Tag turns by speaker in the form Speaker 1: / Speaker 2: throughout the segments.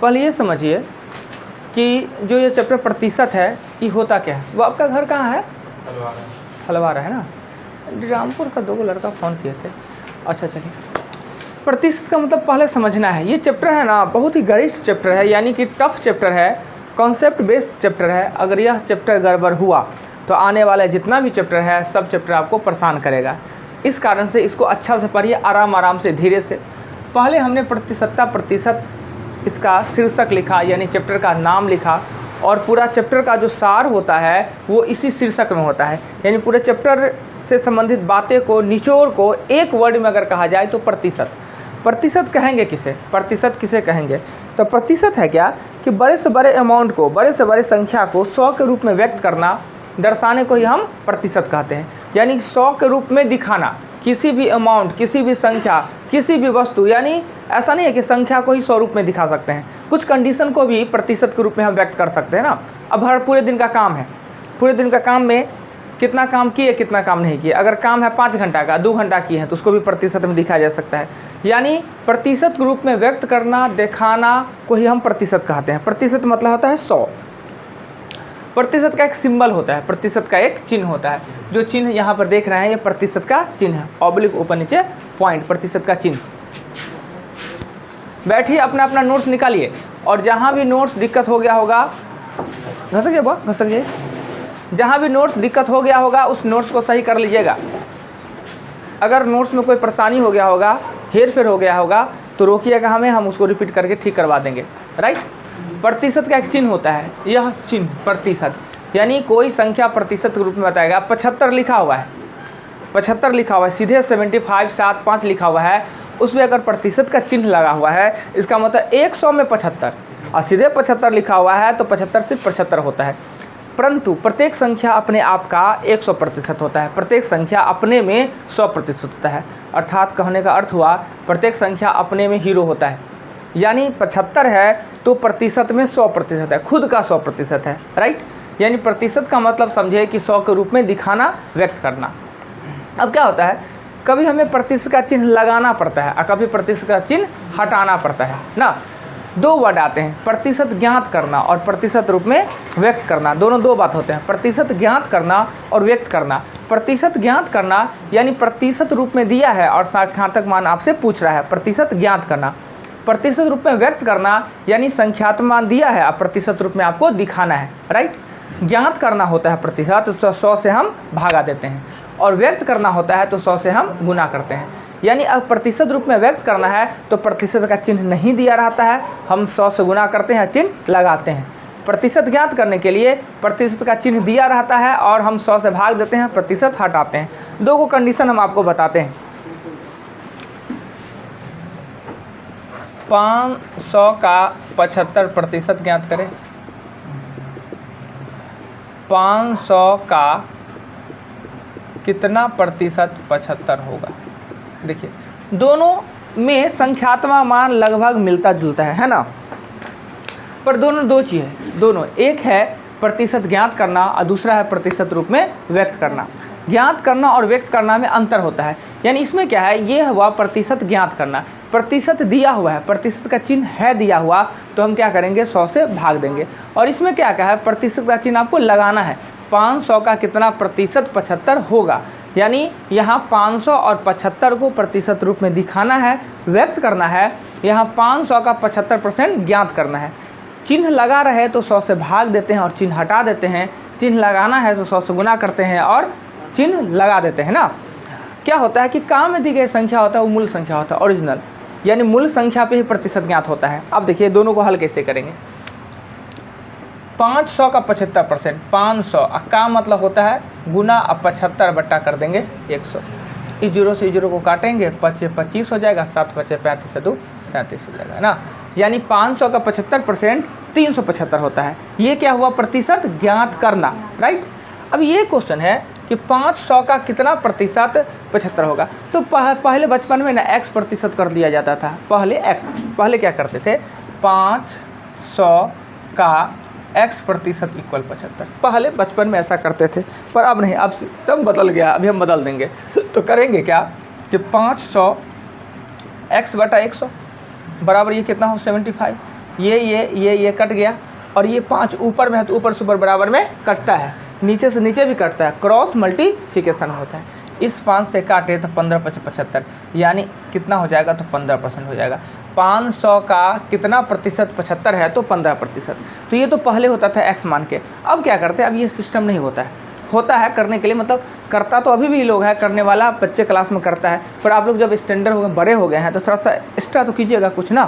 Speaker 1: पहले ये समझिए कि जो ये चैप्टर प्रतिशत है ये होता क्या है। वो आपका घर कहाँ है? हलवारा है ना। रामपुर का 2 लड़का फ़ोन किए थे। अच्छा चलिए, प्रतिशत का मतलब पहले समझना है। ये चैप्टर है ना बहुत ही गरिष्ठ चैप्टर है, यानी कि टफ चैप्टर है, कॉन्सेप्ट बेस्ड चैप्टर है। अगर यह चैप्टर गड़बड़ हुआ तो आने वाला जितना भी चैप्टर है सब चैप्टर आपको परेशान करेगा। इस कारण से इसको अच्छा से पढ़िए, आराम आराम से, धीरे से। पहले हमने प्रतिशत इसका शीर्षक लिखा, यानी चैप्टर का नाम लिखा, और पूरा चैप्टर का जो सार होता है वो इसी शीर्षक में होता है। यानी पूरे चैप्टर से संबंधित बातें को, निचोड़ को एक वर्ड में अगर कहा जाए तो प्रतिशत कहेंगे किसे? प्रतिशत किसे कहेंगे? तो प्रतिशत है क्या कि बड़े से बड़े अमाउंट को, बड़े से बड़े संख्या को 100 के रूप में व्यक्त करना, दर्शाने को ही हम प्रतिशत कहते हैं। यानी 100 के रूप में दिखाना किसी भी अमाउंट, किसी भी संख्या, किसी भी वस्तु। यानी ऐसा नहीं है कि संख्या को ही 100 रूप में दिखा सकते हैं, कुछ कंडीशन को भी प्रतिशत के रूप में हम व्यक्त कर सकते हैं ना। अब हर पूरे दिन का काम है, पूरे दिन का काम में कितना काम किए, कितना काम नहीं किए। अगर काम है 5 घंटा का, 2 घंटा किए हैं तो उसको भी प्रतिशत में दिखाया जा सकता है। यानी प्रतिशत के रूप में व्यक्त करना, दिखाना को ही हम प्रतिशत कहते हैं। प्रतिशत मतलब होता है 100। प्रतिशत का एक सिंबल होता है, प्रतिशत का एक चिन्ह होता है। जो चिन्ह यहाँ पर देख रहे हैं ये प्रतिशत का चिन्ह है, ऑब्लिक ऊपर नीचे पॉइंट, प्रतिशत का चिन्ह। बैठिए, अपना अपना नोट्स निकालिए, और जहाँ भी नोट्स दिक्कत हो गया होगा, घसक जहाँ भी नोट्स दिक्कत हो गया होगा उस नोट्स को सही कर लीजिएगा। अगर नोट्स में कोई परेशानी हो गया होगा, हेर फेर हो गया होगा, तो रोकिएगा हमें, हम उसको रिपीट करके ठीक करवा देंगे। राइट। प्रतिशत का एक चिन्ह होता है, यह चिन्ह प्रतिशत, यानी कोई संख्या प्रतिशत के रूप में बताएगा। 75 लिखा हुआ है, 75 लिखा हुआ है, सीधे 75.75 लिखा हुआ है, उसमें अगर प्रतिशत का चिन्ह लगा हुआ है इसका मतलब 100 में 75, और सीधे 75 लिखा हुआ है तो 75 सिर्फ 75 होता है। परंतु प्रत्येक संख्या अपने आप का 100% होता है, प्रत्येक संख्या अपने में 100% होता है। अर्थात कहने का अर्थ हुआ प्रत्येक संख्या अपने में हीरो होता है। यानी 75 है तो प्रतिशत में 100% है, खुद का 100% है। राइट। यानी प्रतिशत का मतलब समझे कि 100 के रूप में दिखाना, व्यक्त करना। अब क्या होता है, कभी हमें प्रतिशत का चिन्ह लगाना पड़ता है और कभी प्रतिशत का चिन्ह हटाना पड़ता है ना। 2 वर्ड आते हैं, प्रतिशत ज्ञात करना और प्रतिशत रूप में व्यक्त करना। दोनों 2 बात होते हैं, प्रतिशत ज्ञात करना और व्यक्त करना। प्रतिशत ज्ञात करना यानी प्रतिशत रूप में दिया है और संख्यात्मक मान आपसे पूछ रहा है, प्रतिशत ज्ञात करना। प्रतिशत रूप में व्यक्त करना यानी संख्यात्मक मान दिया है और प्रतिशत रूप में आपको दिखाना है। राइट। ज्ञात करना होता है प्रतिशत, तो 100 से हम भागा देते हैं, और व्यक्त करना होता है तो 100 से हम गुना करते हैं। यानी अब प्रतिशत रूप में व्यक्त करना है तो प्रतिशत का चिन्ह नहीं दिया रहता है, हम 100 से गुना करते हैं, चिन्ह लगाते हैं। प्रतिशत ज्ञात करने के लिए प्रतिशत का चिन्ह दिया रहता है और हम 100 से भाग देते हैं, प्रतिशत हटाते हैं। 2 को कंडीशन हम आपको बताते हैं। 500 का 75% ज्ञात करें। 500 का कितना प्रतिशत 75 होगा? देखिए दोनों में संख्यात्मक मान लगभग मिलता जुलता है ना, पर दोनों 2 चीज़ है। दोनों, एक है प्रतिशत ज्ञात करना और दूसरा है प्रतिशत रूप में व्यक्त करना। ज्ञात करना और व्यक्त करना में अंतर होता है। यानी इसमें क्या है, ये हुआ प्रतिशत ज्ञात करना, प्रतिशत दिया हुआ है, प्रतिशत का चिन्ह है दिया हुआ, तो हम क्या करेंगे 100 से भाग देंगे। और इसमें क्या है, प्रतिशत का चिन्ह आपको लगाना है। 500 का कितना प्रतिशत 75 होगा, यानी यहाँ 500 और 75 को प्रतिशत रूप में दिखाना है, व्यक्त करना है। यहाँ 500 का 75% ज्ञात करना है। चिन्ह लगा रहे तो 100 से भाग देते हैं और चिन्ह हटा देते हैं। चिन्ह लगाना है तो 100 से गुना करते हैं और चिन्ह लगा देते हैं ना। क्या होता है कि काम में दी गई संख्या होता है वो मूल संख्या होता है, ओरिजिनल, यानी मूल संख्या पे ही प्रतिशत ज्ञात होता है। अब देखिए दोनों को हल कैसे करेंगे। 500 का 75%, 500 का मतलब होता है गुना, अब 75 बट्टा कर देंगे 100। इस 0 से 0 को काटेंगे, 25 हो जाएगा, 7 × 35 से 2 37 हो जाएगा ना। यानी 500 का 75% 375 होता है। ये क्या हुआ, प्रतिशत ज्ञात करना। राइट। अब ये क्वेश्चन है कि 500 का कितना प्रतिशत 75 होगा। तो पहले बचपन में ना x प्रतिशत कर दिया जाता था। पहले क्या करते थे, 500 का x प्रतिशत इक्वल 75। पहले बचपन में ऐसा करते थे, पर अब नहीं, अब सिस्टम बदल गया। अभी हम बदल देंगे। तो करेंगे क्या कि 500 x बटा 100 बराबर ये कितना हो 75। ये कट गया, और ये 5 ऊपर में है तो ऊपर से ऊपर बराबर में कटता है, नीचे से नीचे भी कटता है, क्रॉस मल्टीप्लिकेशन होता है। इस 5 से काटे तो 15 5 75, यानी कितना हो जाएगा, तो 15% हो जाएगा। 500 का कितना प्रतिशत 75 है, तो 15%। तो ये तो पहले होता था x मान के, अब क्या करते हैं, अब ये सिस्टम नहीं होता है करने के लिए, मतलब करता तो अभी भी लोग है, करने वाला बच्चे क्लास में करता है, पर आप लोग जब स्टैंडर्ड हो गए, बड़े हो गए हैं, तो थोड़ा सा एक्स्ट्रा तो कीजिएगा कुछ ना।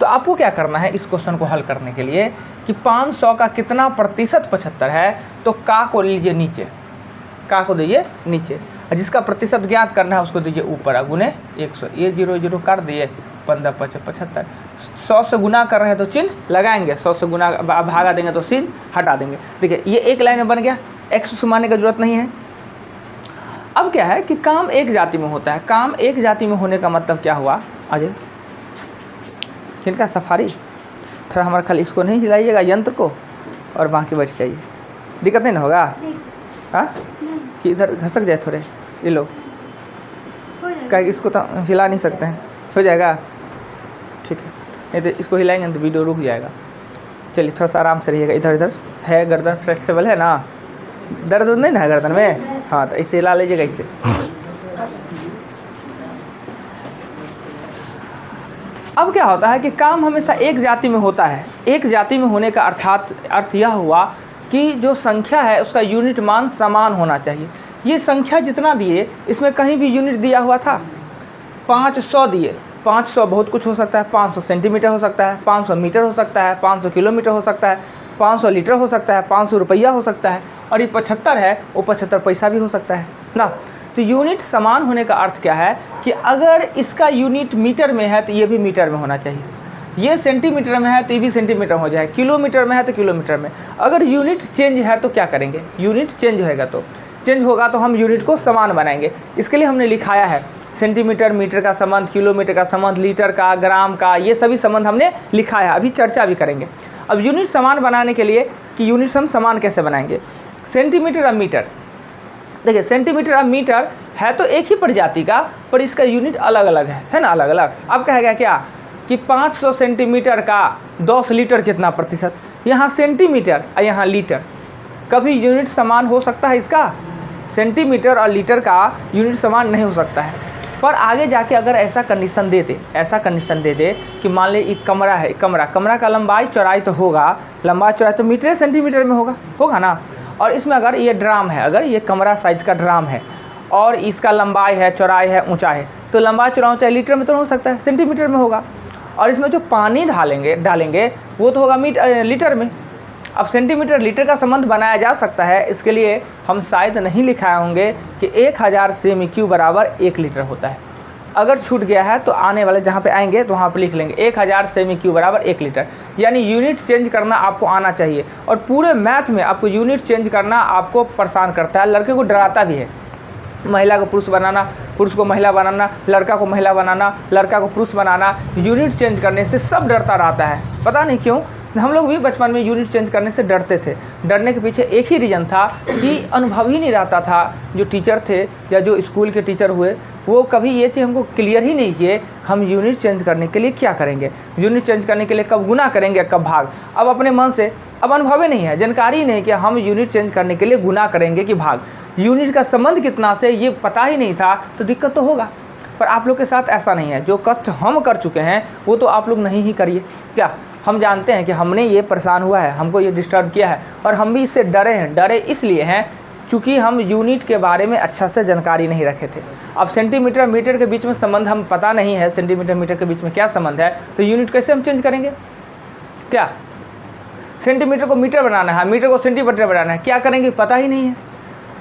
Speaker 1: तो आपको क्या करना है इस क्वेश्चन को हल करने के लिए कि 500 का कितना प्रतिशत 75 है, तो का को लीजिए नीचे, का को दीजिए नीचे, और जिसका प्रतिशत ज्ञात करना है उसको दीजिए ऊपर, गुने 100, ये 0 0 कर दिए, 15 5 75। 100 से गुना कर रहे हैं तो चिन्ह लगाएंगे, 100 से गुना भागा देंगे तो चिन्ह हटा देंगे। देखिए ये एक लाइन में बन गया, x मानने की जरूरत नहीं है। अब क्या है कि काम एक जाति में होता है, काम एक जाति में होने का मतलब क्या हुआ, अजय किनका सफारी, थोड़ा हमारा खाली इसको नहीं हिलाइएगा यंत्र को, और बाकी बैठ जाइए, दिक्कत नहीं ना होगा, हाँ कि इधर घसक जाए थोड़े, ये लो क्या इसको तो हिला नहीं सकते हैं, हो जाएगा ठीक है, नहीं तो इसको हिलाएंगे तो वीडियो रुक जाएगा। चलिए थोड़ा सा आराम से रहिएगा, इधर इधर है, गर्दन फ्लेक्सिबल है ना, दर्द नहीं ना है गर्दन में, हाँ तो इसे हिला लीजिएगा इससे। अब क्या होता है कि काम हमेशा एक जाति में होता है, एक जाति में होने का अर्थ यह हुआ कि जो संख्या है उसका यूनिट मान समान होना चाहिए। ये संख्या जितना दिए इसमें कहीं भी यूनिट दिया हुआ था, 500 दिए, 500 बहुत कुछ हो सकता है, 500 सेंटीमीटर हो सकता है, 500 मीटर हो सकता है, 500 किलोमीटर हो सकता है, 500 लीटर हो सकता है, 500 रुपया हो सकता है, और ये 75 है वो 75 पैसा भी हो सकता है ना। तो यूनिट समान होने का अर्थ क्या है कि अगर इसका यूनिट मीटर में है तो ये भी मीटर में होना चाहिए, ये सेंटीमीटर में है तो ये भी सेंटीमीटर हो जाए, किलोमीटर में है तो किलोमीटर में। अगर यूनिट चेंज है तो क्या करेंगे, यूनिट चेंज होगा तो हम यूनिट को समान बनाएंगे। इसके लिए हमने लिखाया है सेंटीमीटर मीटर का संबंध, किलोमीटर का संबंध, लीटर का, ग्राम का, ये सभी संबंध हमने लिखाया, अभी चर्चा भी करेंगे। अब यूनिट समान बनाने के लिए कि यूनिट हम समान कैसे बनाएंगे, सेंटीमीटर और मीटर, देखिए सेंटीमीटर और मीटर है तो एक ही प्रजाति का, पर इसका यूनिट अलग अलग है ना, अलग अलग। अब कहेगा क्या कि 500 सेंटीमीटर का 10 लीटर कितना प्रतिशत, यहाँ सेंटीमीटर और यहाँ लीटर, कभी यूनिट समान हो सकता है इसका, सेंटीमीटर और लीटर का यूनिट समान नहीं हो सकता है। पर आगे जाके अगर ऐसा कंडीशन दे दे कि मान ले एक कमरा है, कमरा का लंबाई चौड़ाई तो होगा, लंबाई चौड़ाई तो मीटर सेंटीमीटर में होगा ना, और इसमें अगर ये ड्राम है, अगर ये कमरा साइज का ड्राम है और इसका लंबाई है, चौड़ाई है, ऊंचाई है, तो लंबाई चौड़ाई ऊंचाई लीटर में तो हो सकता है, सेंटीमीटर में होगा। और इसमें जो पानी डालेंगे वो तो होगा लीटर में। अब सेंटीमीटर लीटर का संबंध बनाया जा सकता है, इसके लिए हम शायद नहीं लिखाए होंगे कि 1000 सेमी बराबर 1 लीटर होता है। अगर छूट गया है तो आने वाले जहाँ पे आएंगे तो वहाँ पे लिख लेंगे 1000 सेमी बराबर 1 लीटर, यानी यूनिट चेंज करना आपको आना चाहिए। और पूरे मैथ में आपको यूनिट चेंज करना आपको परेशान करता है, लड़के को डराता भी है। महिला को पुरुष बनाना, पुरुष को महिला बनाना, लड़का को महिला बनाना, लड़का को पुरुष बनाना, यूनिट चेंज करने से सब डरता रहता है, पता नहीं क्यों। हम लोग भी बचपन में यूनिट चेंज करने से डरते थे। डरने के पीछे एक ही रीज़न था कि अनुभव ही नहीं रहता था। जो टीचर थे या जो स्कूल के टीचर हुए वो कभी ये चीज़ हमको क्लियर ही नहीं किए हम यूनिट चेंज करने के लिए क्या करेंगे, यूनिट चेंज करने के लिए कब गुना करेंगे कब भाग। अब अपने मन से अब अनुभव ही नहीं है, जानकारी ही नहीं कि हम यूनिट चेंज करने के लिए गुना करेंगे कि भाग। यूनिट का संबंध कितना से ये पता ही नहीं था तो दिक्कत तो होगा। पर आप लोग के साथ ऐसा नहीं है, जो कष्ट हम कर चुके हैं वो तो आप लोग नहीं ही करिए। क्या हम जानते हैं कि हमने ये परेशान हुआ है, हमको ये डिस्टर्ब किया है, और हम भी इससे डरे हैं। डरे इसलिए हैं चूँकि हम यूनिट के बारे में अच्छा से जानकारी नहीं रखे थे। अब सेंटीमीटर मीटर के बीच में संबंध हम पता नहीं है, सेंटीमीटर मीटर के बीच में क्या संबंध है, तो यूनिट कैसे हम चेंज करेंगे। क्या सेंटीमीटर को मीटर बनाना है, मीटर को सेंटीमीटर बनाना है, क्या करेंगे पता ही नहीं है।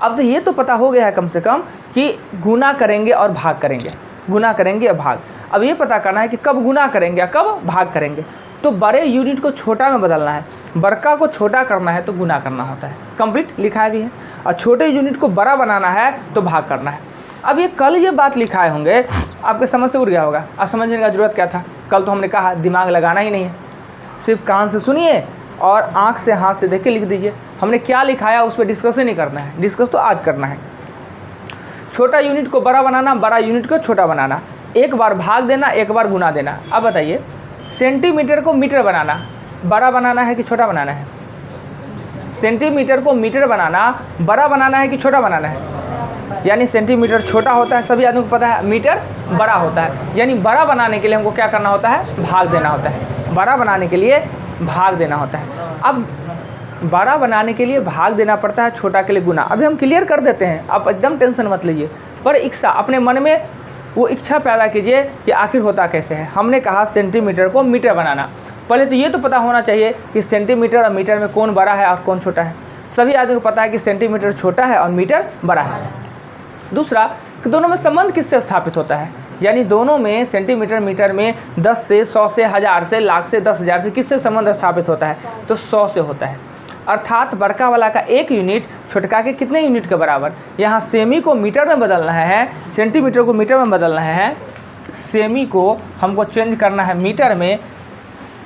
Speaker 1: अब तो ये तो पता हो गया है कम से कम कि गुना करेंगे और भाग करेंगे, गुना करेंगे और भाग। अब ये पता करना है कि कब गुना करेंगे या कब भाग करेंगे। तो बड़े यूनिट को छोटा में बदलना है, बड़का को छोटा करना है तो गुना करना होता है, कंप्लीट लिखा भी है। और छोटे यूनिट को बड़ा बनाना है तो भाग करना है। अब ये कल ये बात लिखाए होंगे, आपके समझ से उड़ गया होगा। अब समझने का ज़रूरत क्या था, कल तो हमने कहा दिमाग लगाना ही नहीं है, सिर्फ कान से सुनिए और आँख से हाथ से देख के लिख दीजिए। हमने क्या लिखाया उस पर डिस्कस ही नहीं करना है, डिस्कस तो आज करना है। छोटा यूनिट को बड़ा बनाना, बड़ा यूनिट को छोटा बनाना, एक बार भाग देना, एक बार गुना देना। अब बताइए सेंटीमीटर को मीटर बनाना बड़ा बनाना है कि छोटा बनाना है? सेंटीमीटर को मीटर बनाना बड़ा बनाना है कि छोटा बनाना है? यानी सेंटीमीटर छोटा होता है, सभी आदमी को पता है, मीटर बड़ा होता है। यानी बड़ा बनाने के लिए हमको क्या करना होता है? भाग देना होता है। बड़ा बनाने के लिए भाग देना होता है। अब बड़ा बनाने के लिए भाग देना पड़ता है, छोटा के लिए गुना। अभी हम क्लियर कर देते हैं, आप एकदम टेंशन मत लीजिए। पर इच्छा, अपने मन में वो इच्छा पैदा कीजिए कि आखिर होता कैसे है। हमने कहा सेंटीमीटर को मीटर बनाना, पहले तो ये तो पता होना चाहिए कि सेंटीमीटर और मीटर में कौन बड़ा है और कौन छोटा है। सभी आदमी को पता है कि सेंटीमीटर छोटा है और मीटर बड़ा है। दूसरा कि दोनों में संबंध किससे स्थापित होता है? यानी दोनों में, सेंटीमीटर मीटर में 10 से 100 से 1000 से लाख से 10,000 से किससे संबंध स्थापित होता है? तो 100 से होता है। अर्थात बड़का वाला का 1 यूनिट छोटका के कितने यूनिट के बराबर? यहाँ सेमी को मीटर में बदलना है, सेंटीमीटर को मीटर में बदलना है, सेमी को हमको चेंज करना है मीटर में।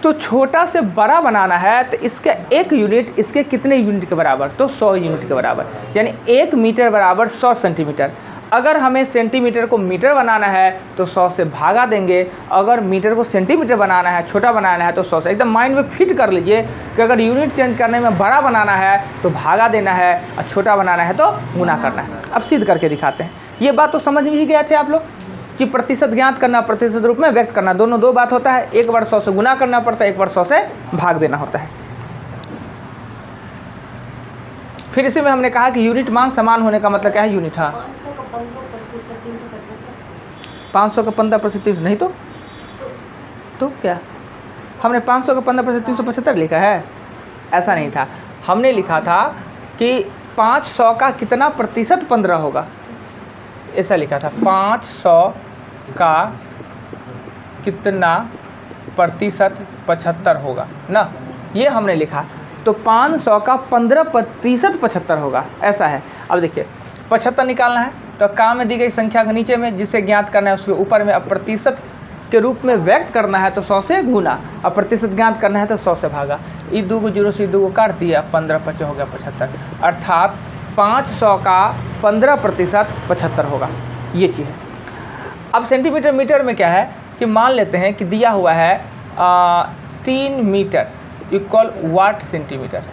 Speaker 1: तो छोटा से बड़ा बनाना है तो इसका 1 यूनिट इसके कितने यूनिट के बराबर? तो 100 यूनिट के बराबर। यानी 1 मीटर बराबर 100 सेंटीमीटर। अगर हमें सेंटीमीटर को मीटर बनाना है तो 100 से भागा देंगे, अगर मीटर को सेंटीमीटर बनाना है, छोटा बनाना है तो 100 से। एकदम माइंड में फिट कर लीजिए कि अगर यूनिट चेंज करने में बड़ा बनाना है तो भागा देना है और छोटा बनाना है तो गुना करना है। अब सिद्ध करके दिखाते हैं। ये बात तो समझ में ही गए थे आप लोग कि प्रतिशत ज्ञात करना, प्रतिशत रूप में व्यक्त करना, दोनों दो बात होता है। एक बार 100 से गुना करना पड़ता है, एक बार 100 से भाग देना होता है। फिर इसी में हमने कहा कि यूनिट मान समान होने का मतलब क्या है? यूनिट, हाँ 500 का 15% नहीं तो क्या हमने 500 का 15% 375 लिखा है? ऐसा नहीं था। हमने लिखा था कि 500 का कितना प्रतिशत 15 होगा, ऐसा लिखा था। 500 का कितना प्रतिशत 75 होगा ना, ये हमने लिखा। तो 500 का 15% 75 होगा, ऐसा है। अब देखिए 75 निकालना है तो काम में दी गई संख्या के नीचे में जिसे ज्ञात करना है उसके ऊपर में अब प्रतिशत के रूप में व्यक्त करना है तो 100 से गुना, अब प्रतिशत ज्ञात करना है तो 100 से भागा। ये 2 को 0 से 2 को काट दिया, 15 25 हो गया 75। अर्थात 500 का 15% 75 होगा, ये चीज़ है। अब सेंटीमीटर मीटर में क्या है कि मान लेते हैं कि दिया हुआ है 3 मीटर इक्वल वाट सेंटीमीटर।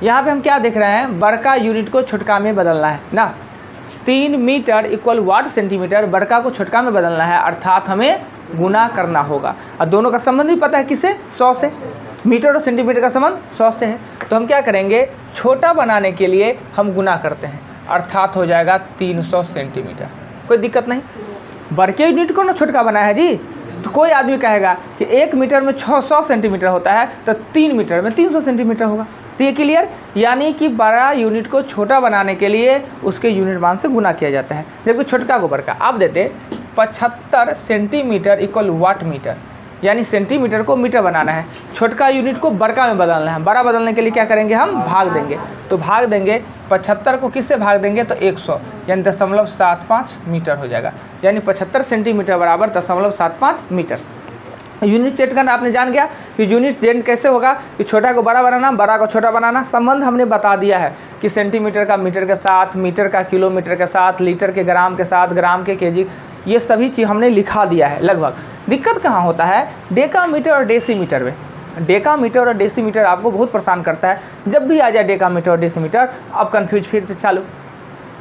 Speaker 1: यहाँ पे हम क्या देख रहे हैं? बड़का यूनिट को छोटका में बदलना है ना। 3 मीटर इक्वल वाट सेंटीमीटर, बड़का को छोटका में बदलना है, अर्थात हमें गुना करना होगा। और दोनों का संबंध भी पता है किससे? 100 से। मीटर और सेंटीमीटर का संबंध 100 से है। तो हम क्या करेंगे? छोटा बनाने के लिए हम गुना करते हैं, अर्थात हो जाएगा 300 सेंटीमीटर। कोई दिक्कत नहीं। बड़के यूनिट को ना छोटका बनाया है जी, तो कोई आदमी कहेगा कि 1 मीटर में 600 सेंटीमीटर होता है तो 3 मीटर में 300 सेंटीमीटर होगा। तो ये क्लियर, यानी कि बड़ा यूनिट को छोटा बनाने के लिए उसके यूनिट मान से गुना किया जाता है, जबकि छोटका को बड़का। आप देते 75 सेंटीमीटर इक्वल वाट मीटर, यानी सेंटीमीटर को मीटर बनाना है, छोटका यूनिट को बड़का में बदलना है। बड़ा बदलने के लिए क्या करेंगे? हम भाग देंगे। तो भाग देंगे 75 को किससे भाग देंगे? तो 100, यानी 0.75 मीटर हो जाएगा। यानी 75 सेंटीमीटर बराबर 0.75 मीटर। यूनिट चेंज करना आपने जान गया कि यूनिट चेंज कैसे होगा कि छोटा को बड़ा बनाना, बड़ा को छोटा बनाना। संबंध हमने बता दिया है कि सेंटीमीटर का मीटर के साथ, मीटर का किलोमीटर के साथ, लीटर के ग्राम के साथ, ग्राम के केजी, ये सभी चीज़ हमने लिखा दिया है लगभग। दिक्कत कहाँ होता है? डेकामीटर और डेसीमीटर में। डेकामीटर और डेसीमीटर आपको बहुत परेशान करता है। जब भी आ जाए डेकामीटर और डेसीमीटर आप कन्फ्यूज फिर से चालू,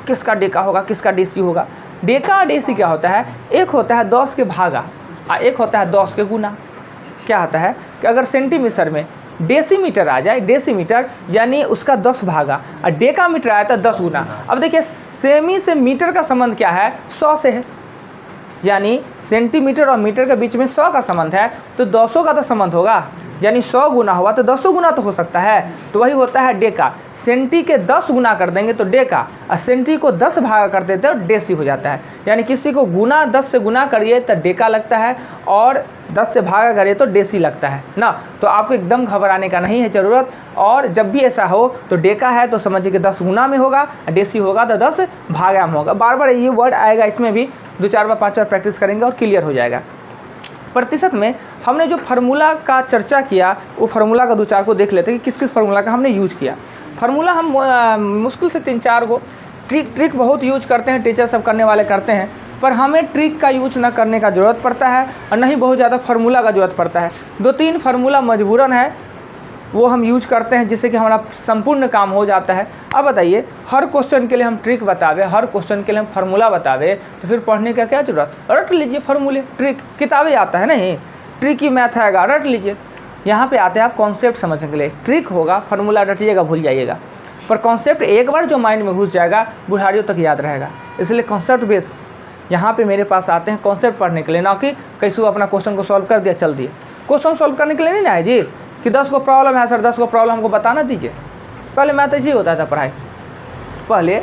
Speaker 1: किसका डेका होगा किसका डेसी होगा। डेका और डेसी क्या होता है? एक होता है 10 के भागा और एक होता है 10 के गुना। क्या होता है कि अगर सेंटीमीटर में डेसीमीटर आ जाए, डेसीमीटर यानी उसका 10 भागा, और डेकामीटर आया तो 10 गुना। अब देखिए सेमी से मीटर का संबंध क्या है? 100 से है। यानी सेंटीमीटर और मीटर के बीच में 100 का संबंध है तो 200 का तो संबंध होगा, यानी 100 गुना हुआ तो 200 गुना तो हो सकता है। तो वही होता है डेका। सेंटी के 10 गुना कर देंगे तो डेका, और सेंटी को 10 भागा कर देते तो डेसी हो जाता है। यानी किसी को गुना 10 से गुना करिए तो डेका लगता है और 10 से भागा करिए तो डेसी लगता है ना। तो आपको एकदम घबराने का नहीं है ज़रूरत। और जब भी ऐसा हो तो डेका है तो समझिए कि 10 गुना में होगा, डेसी होगा तो 10 भागा में होगा। बार बार ये वर्ड आएगा, इसमें भी 2-4 बार 5 बार प्रैक्टिस करेंगे और क्लियर हो जाएगा। प्रतिशत में हमने जो फार्मूला का चर्चा किया वो फार्मूला का 2-4 को देख लेते हैं कि किस किस फार्मूला का हमने यूज़ किया। फार्मूला हम मुश्किल से 3-4 को ट्रिक बहुत यूज करते हैं, टीचर सब करने वाले करते हैं। पर हमें ट्रिक का यूज न करने का ज़रूरत पड़ता है और नहीं बहुत ज़्यादा फार्मूला का ज़रूरत पड़ता है। 2-3 फार्मूला मजबूरन है वो हम यूज करते हैं जिससे कि हमारा संपूर्ण काम हो जाता है। अब बताइए, हर क्वेश्चन के लिए हम ट्रिक बतावे, हर क्वेश्चन के लिए हम फार्मूला बतावे, तो फिर पढ़ने का क्या जरूरत? रट लीजिए फार्मूले, ट्रिक किताबें आता है नहीं, ट्रिक ही मैथ आएगा, रट लीजिए। यहाँ पे आते हैं आप कॉन्सेप्ट समझने के लिए। ट्रिक होगा, फार्मूला रटिएगा, भूल जाइएगा, पर कॉन्सेप्ट एक बार जो माइंड में घुस जाएगा बुढ़ारियों तक याद रहेगा। इसलिए कॉन्सेप्ट बेस यहाँ पे मेरे पास आते हैं कॉन्सेप्ट पढ़ने के लिए, ना कि कैसे अपना क्वेश्चन को सॉल्व कर दिया चल दिए। क्वेश्चन सॉल्व करने के लिए नहीं ना है जी कि 10 को प्रॉब्लम है सर, 10 को प्रॉब्लम हमको बताना दीजिए। पहले मैथ ऐसे ही होता था पढ़ाई, पहले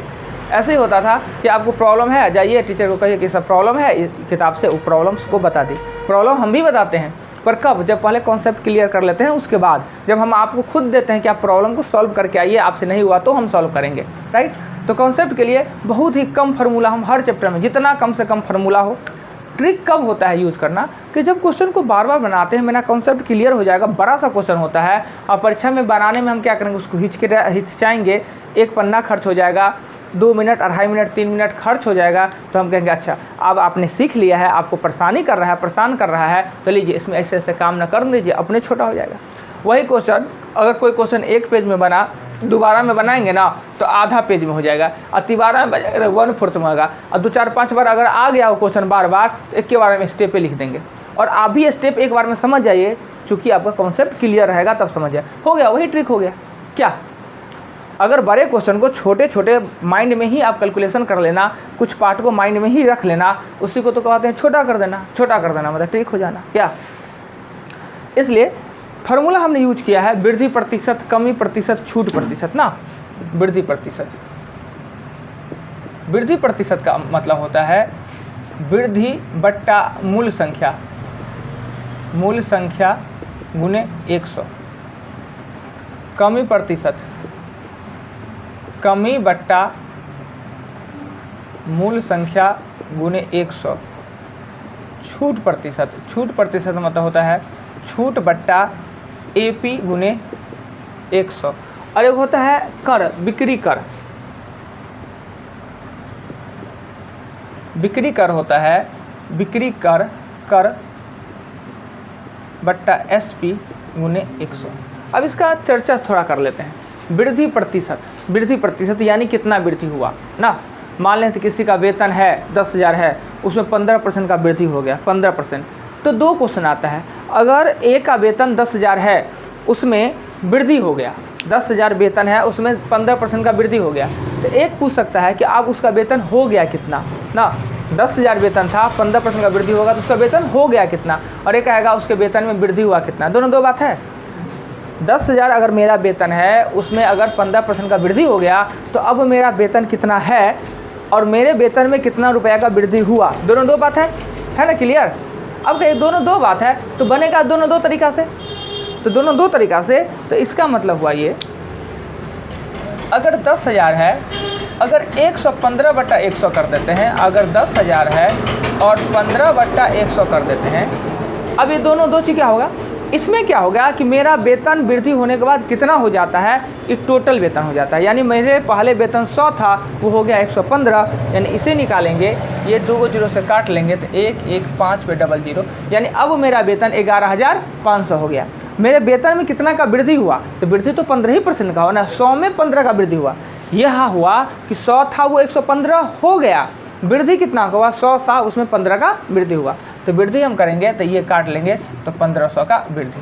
Speaker 1: ऐसे ही होता था कि आपको प्रॉब्लम है, जाइए टीचर को कहिए कि सब प्रॉब्लम है, किताब से वो प्रॉब्लम्स को बता दी। प्रॉब्लम हम भी बताते हैं, पर कब? जब पहले कॉन्सेप्ट क्लियर कर लेते हैं, उसके बाद जब हम आपको खुद देते हैं कि आप प्रॉब्लम को सॉल्व करके आइए, आपसे नहीं हुआ तो हम सॉल्व करेंगे, राइट। तो कॉन्सेप्ट के लिए बहुत ही कम फार्मूला हम हर चैप्टर में, जितना कम से कम फार्मूला हो। ट्रिक कब होता है यूज़ करना? कि जब क्वेश्चन को बार बार बनाते हैं, मेरा कॉन्सेप्ट क्लियर हो जाएगा, बड़ा सा क्वेश्चन होता है और परीक्षा में बनाने में हम क्या करेंगे, उसको हिचकिचाएंगे, एक पन्ना खर्च हो जाएगा, 2 मिनट, 2.5 मिनट, 3 मिनट खर्च हो जाएगा। तो हम कहेंगे अच्छा अब आपने सीख लिया है, आपको परेशान कर रहा है, तो लीजिए इसमें ऐसे ऐसे काम न कर दीजिए, अपने छोटा हो जाएगा। वही क्वेश्चन अगर कोई क्वेश्चन 1 पेज में बना, दोबारा में बनाएंगे ना तो आधा पेज में हो जाएगा, और तिबारा में बनेगा 1/4 में होगा, और 2-4-5 बार अगर आ गया वो क्वेश्चन बार बार, तो एक के बारे में स्टेप पे लिख देंगे। और आप भी स्टेप एक बार में समझ जाइए, चूँकि आपका कॉन्सेप्ट क्लियर रहेगा तब समझ जाए, हो गया, वही ट्रिक हो गया। क्या अगर बड़े क्वेश्चन को छोटे छोटे माइंड में ही आप कैलकुलेशन कर लेना, कुछ पार्ट को माइंड में ही रख लेना, उसी को तो कहते हैं छोटा कर देना। छोटा कर देना मतलब ट्रिक हो जाना। क्या? इसलिए फार्मूला हमने यूज किया है वृद्धि प्रतिशत, कमी प्रतिशत, छूट प्रतिशत ना। वृद्धि प्रतिशत, वृद्धि प्रतिशत का मतलब होता है वृद्धि बट्टा मूल संख्या, मूल संख्या गुने 100। कमी प्रतिशत, कमी बट्टा मूल संख्या गुने 100। छूट प्रतिशत, छूट प्रतिशत मतलब होता है छूट बट्टा AP गुने 100। और एक होता है कर, बिक्री कर, बिक्री कर होता है बिक्री कर, कर बट्टा SP गुने 100। अब इसका चर्चा थोड़ा कर लेते हैं। वृद्धि प्रतिशत, वृद्धि प्रतिशत यानी कितना वृद्धि हुआ ना। मान लें तो किसी का वेतन है 10,000 है, उसमें 15% का वृद्धि हो गया, 15%। तो 2 क्वेश्चन आता है, अगर एक का वेतन 10,000 है, उसमें वृद्धि हो गया, 10,000 वेतन है, उसमें 15% का वृद्धि हो गया, तो एक पूछ सकता है कि अब उसका वेतन हो गया कितना ना। 10,000 वेतन था, 15% का वृद्धि होगा तो उसका वेतन हो गया कितना, और एक आएगा उसके वेतन में वृद्धि हुआ कितना। दोनों 2 बात है। 10,000 अगर मेरा वेतन है, उसमें अगर 15% का वृद्धि हो गया, तो अब मेरा वेतन कितना है और मेरे वेतन में कितना रुपया का वृद्धि हुआ, दोनों 2 बात है ना। क्लियर? अब कहीं दोनों 2 बात है तो बनेगा दोनों 2 तरीका से, तो दोनों 2 तरीका से। तो इसका मतलब हुआ ये, अगर 10,000 है, अगर 115 बट्टा 100 कर देते हैं, अगर 10,000 है और 15 बट्टा 100 कर देते हैं, अब ये दोनों 2 चीज़ क्या होगा, इसमें क्या होगा कि मेरा वेतन वृद्धि होने के बाद कितना हो जाता है, ये टोटल वेतन हो जाता है। यानी मेरे पहले वेतन 100 था, वो हो गया 115, यानी इसे निकालेंगे, ये 2 को 0 से काट लेंगे तो 115 पे 00, यानी अब मेरा वेतन 11,500 हो गया। मेरे वेतन में कितना का वृद्धि हुआ, तो वृद्धि तो 15% का हो ना, 100 में 15 का वृद्धि हुआ। यह हुआ कि 100 था वो 115 हो गया, वृद्धि कितना हुआ, 100 था उसमें 15 का वृद्धि हुआ। तो वृद्धि हम करेंगे तो ये काट लेंगे तो 1500 का वृद्धि।